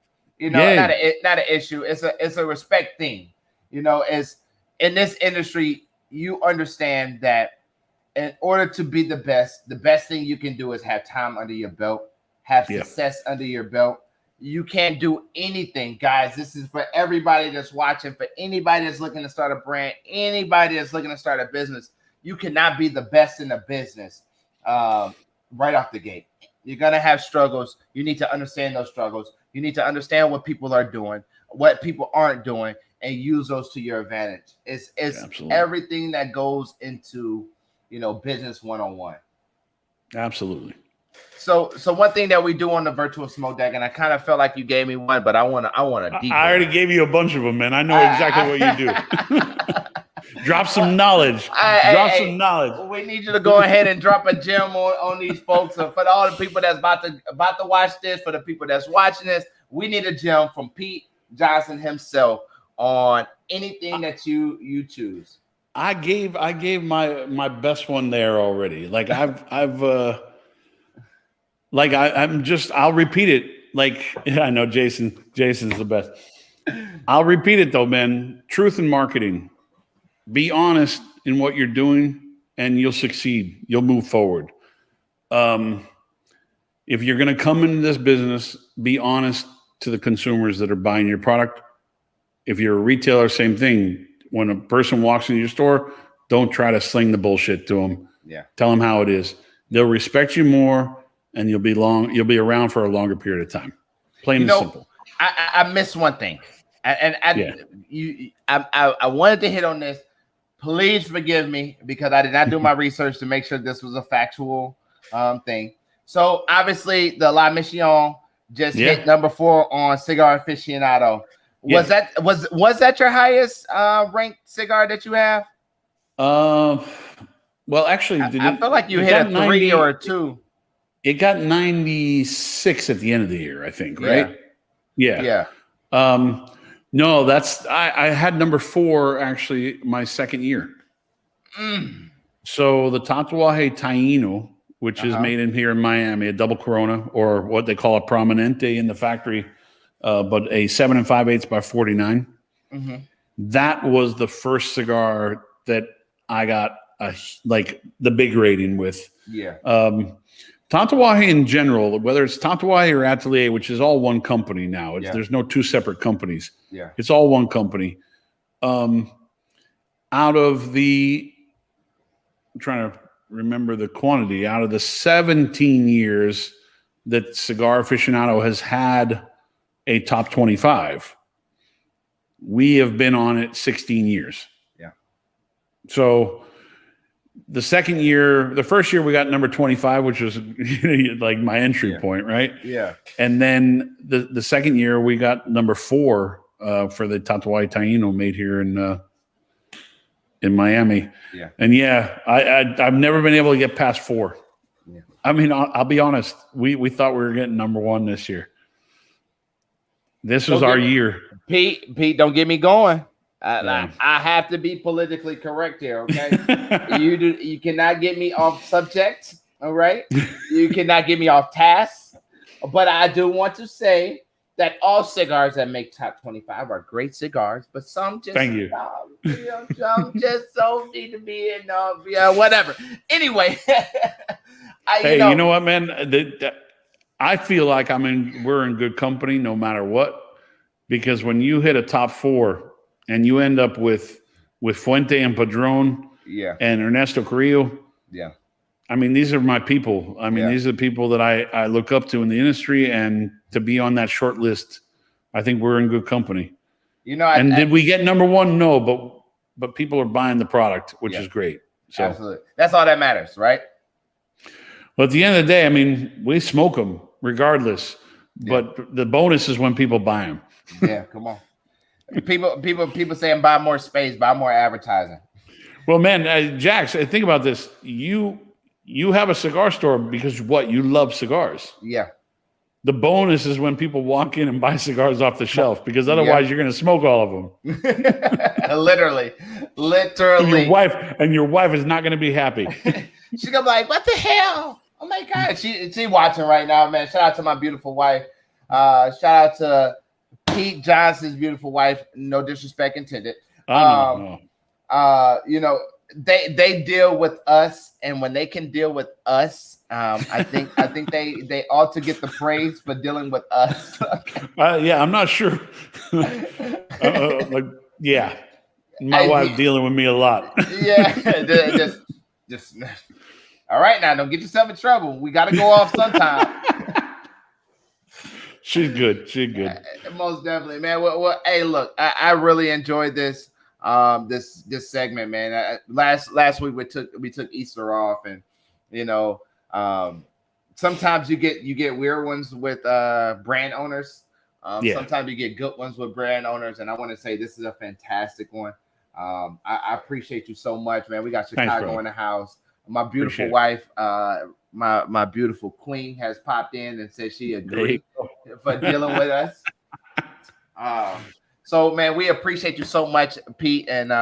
not an issue. It's a respect thing, It's in this industry. You understand that in order to be the best thing you can do is have time under your belt, have success under your belt. You can't do anything, guys. This is for everybody that's watching, for anybody that's looking to start a brand, anybody that's looking to start a business. You cannot be the best in the business right off the gate. You're going to have struggles. You need to understand those struggles. You need to understand what people are doing, what people aren't doing, and use those to your advantage. It's everything that goes into, business one-on-one. Absolutely. So one thing that we do on the virtual smoke deck, and I kind of felt like you gave me one, but I want to deep. I already gave you a bunch of them, man. I know exactly what you do. Drop some knowledge. Some knowledge. We need you to go ahead and drop a gem on these folks. And for all the people that's about to watch this, for the people that's watching this, we need a gem from Pete Johnson himself on anything that you choose. I gave my best one there already. Like I'll repeat it. I know Jason's the best. I'll repeat it though, man. Truth in marketing. Be honest in what you're doing and you'll succeed. You'll move forward. If you're going to come into this business, be honest to the consumers that are buying your product. If you're a retailer, same thing. When a person walks into your store, don't try to sling the bullshit to them. Yeah. Tell them how it is. They'll respect you more and you'll be around for a longer period of time. Plain and simple. I missed one thing. I wanted to hit on this. Please forgive me because I did not do my research to make sure this was a factual thing. So obviously the La Mission just hit number 4 on Cigar Aficionado. Was that your highest ranked cigar that you have? Well, actually, I feel like you hit a 3 or a 2. It got 96 at the end of the year, I think, right? Yeah. No, I had number 4 actually my second year. So the Tatuaje Taino, which is made in here in Miami, a double Corona, or what they call a Prominente in the factory, but a 7 5/8 by 49. That was the first cigar that I got the big rating with. Yeah. Tatuaje in general, whether it's Tatuaje or Atelier, which is all one company now. There's no 2 separate companies. Yeah. It's all one company. Out of the, I'm trying to remember the quantity, out of the 17 years that Cigar Aficionado has had a top 25, we have been on it 16 years. Yeah. So the first year we got number 25, which was like my entry point, right? Yeah. And then the second year we got number 4 for the Tatuaje Taino made here in Miami. Yeah. And I've never been able to get past 4. Yeah. I mean, I'll be honest. We thought we were getting number 1 this year. This was our year. Pete, don't get me going. I have to be politically correct here, okay? You cannot get me off subject, all right? You cannot get me off task. But I do want to say that all cigars that make top 25 are great cigars, but some just some just don't need to be in whatever. Anyway, you know what, man? I feel like we're in good company no matter what, because when you hit a top 4 and you end up with Fuente and Padron, and Ernesto Carrillo, I mean, these are my people. I mean, these are the people that I look up to in the industry, and to be on that short list, I think we're in good company. Did we get number 1? No, but people are buying the product, which is great. So absolutely, that's all that matters, right? But at the end of the day, I mean, we smoke them regardless. But the bonus is when people buy them. Yeah, come on. People saying buy more space, buy more advertising. Well, man, Jax, think about this. You have a cigar store because you love cigars. Yeah. The bonus is when people walk in and buy cigars off the shelf, because otherwise you're going to smoke all of them. Literally. And your wife is not going to be happy. She's going to be like, what the hell? Oh, my God. She watching right now, man. Shout out to my beautiful wife. Shout out to Pete Johnson's beautiful wife. No disrespect intended. They deal with us, and when they can deal with us, I think they ought to get the praise for dealing with us. I'm not sure. My wife dealing with me a lot. Just all right now. Don't get yourself in trouble. We got to go off sometime. She's good. Most definitely, man. Well, hey, look, I really enjoyed this. This segment, man. Last week we took Easter off, and sometimes you get weird ones with brand owners. Sometimes you get good ones with brand owners, and I want to say this is a fantastic one. I appreciate you so much, man. We got Chicago in the house. My beautiful wife, my beautiful queen, has popped in and said she agreed for dealing with us. So, man, we appreciate you so much, Pete. And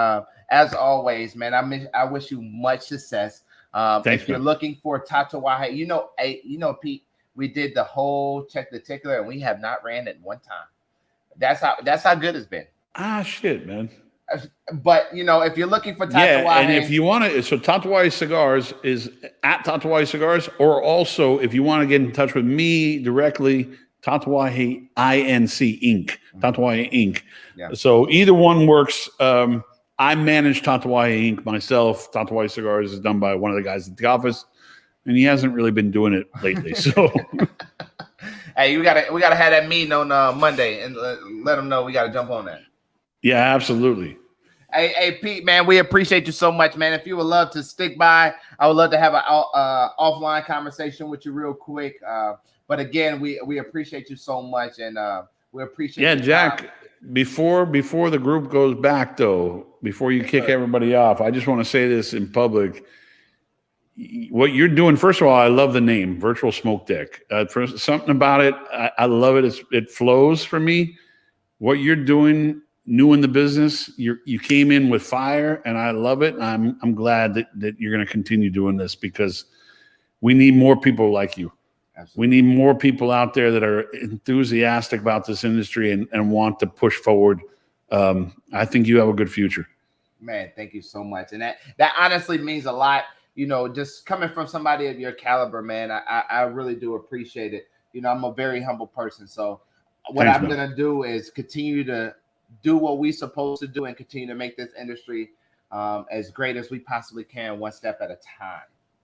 as always, man, I wish you much success. If you're looking for Tatuaje, Pete, we did the whole check the tickler, and we have not ran it one time. That's how good it's been. Shit, man. But if you're looking for Tatuaje, and if you want to, so Tatuaje Cigars is at Tatuaje Cigars, or also if you want to get in touch with me directly, Tatuaje Inc. Tatuaje Inc. Yeah. So either one works. I manage Tatuaje Inc. myself. Tatuaje Cigars is done by one of the guys at the office, and he hasn't really been doing it lately. So, hey, we gotta have that meeting on Monday and let them know we gotta jump on that. Yeah, absolutely. Hey, Pete, man, we appreciate you so much, man. If you would love to stick by, I would love to have an offline conversation with you real quick. But again, we appreciate you so much, and we appreciate. Yeah, Jack. before the group goes back, though, before you kick everybody off, I just want to say this in public. What you're doing, first of all, I love the name, Virtual Smoke Deck. For something about it, I love it. It flows for me. What you're doing, new in the business, you came in with fire, and I love it. I'm glad that you're going to continue doing this because we need more people like you. Absolutely. We need more people out there that are enthusiastic about this industry and want to push forward. I think you have a good future. Man, thank you so much. And that honestly means a lot. You know, just coming from somebody of your caliber, man, I really do appreciate it. You know, I'm a very humble person. So what I'm going to do is continue to do what we're supposed to do and continue to make this industry as great as we possibly can, one step at a time.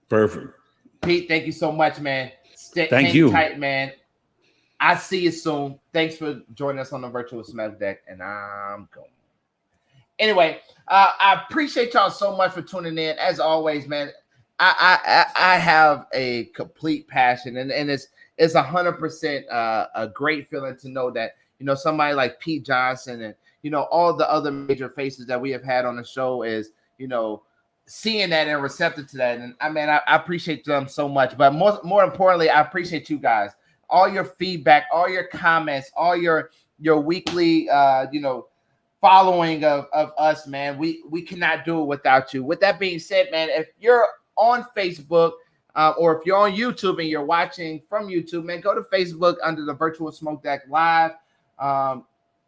Perfect. Pete, thank you so much, man. Thank you. Tight, man. I see you soon. Thanks for joining us on the Virtual Smoke Deck, and I'm going. Anyway, I appreciate y'all so much for tuning in. As always, man, I have a complete passion, and it's 100% a great feeling to know that, you know, somebody like Pete Johnson and, you know, all the other major faces that we have had on the show is, you know, seeing that and receptive to that. And I mean, I appreciate them so much, but more importantly, I appreciate you guys, all your feedback, all your comments, all your weekly, you know, following of us, man. We cannot do it without you. With that being said, man, if you're on Facebook or if you're on YouTube and you're watching from YouTube, man, go to Facebook under the Virtual Smoke Deck Live,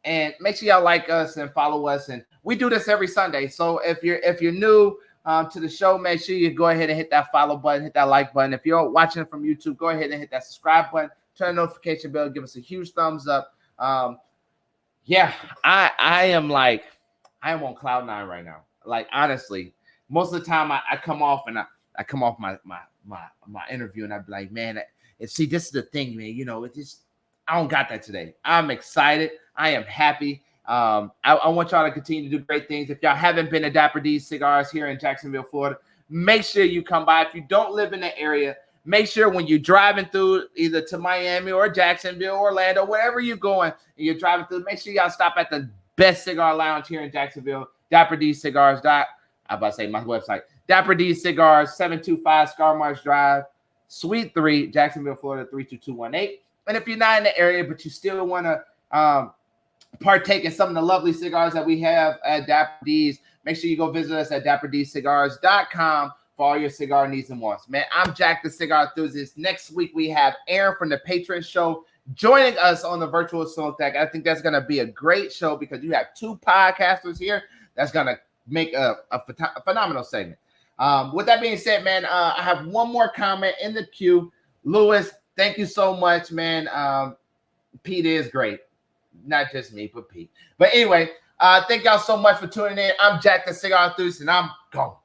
and make sure y'all like us and follow us. And we do this every Sunday. So if you're new to the show, make sure you go ahead and hit that follow button, hit that like button. If you're watching from YouTube, go ahead and hit that subscribe button, turn the notification bell, give us a huge thumbs up. Yeah, I am on cloud nine right now. Like, honestly, most of the time I come off and I come off my interview and I'd be like, man, see, this is the thing, man. You know, I don't got that today. I'm excited. I am happy. I want y'all to continue to do great things. If y'all haven't been to Dapper D's Cigars here in Jacksonville, Florida, make sure you come by. If you don't live in the area, make sure when you're driving through either to Miami or Jacksonville, Orlando, wherever you're going, and you're driving through, make sure y'all stop at the best cigar lounge here in Jacksonville, Dapper D's Cigars. I'm about to say my website, Dapper D's Cigars, 725 Scar Marsh Drive, Suite 3, Jacksonville, Florida, 32218. And if you're not in the area, but you still want to partake in some of the lovely cigars that we have at Dapper D's, make sure you go visit us at dapperDcigars.com for all your cigar needs and wants. Man, I'm Jack the Cigar Enthusiast. Next week, we have Aaron from the Patron Show joining us on the Virtual Smoke Deck. I think that's going to be a great show because you have two podcasters here. That's going to make a phenomenal segment. With that being said, man, I have one more comment in the queue. Lewis, thank you so much, man. Pete is great. Not just me, but Pete. But anyway, thank y'all so much for tuning in. I'm Jack the Cigar Enthusiast, and I'm gone.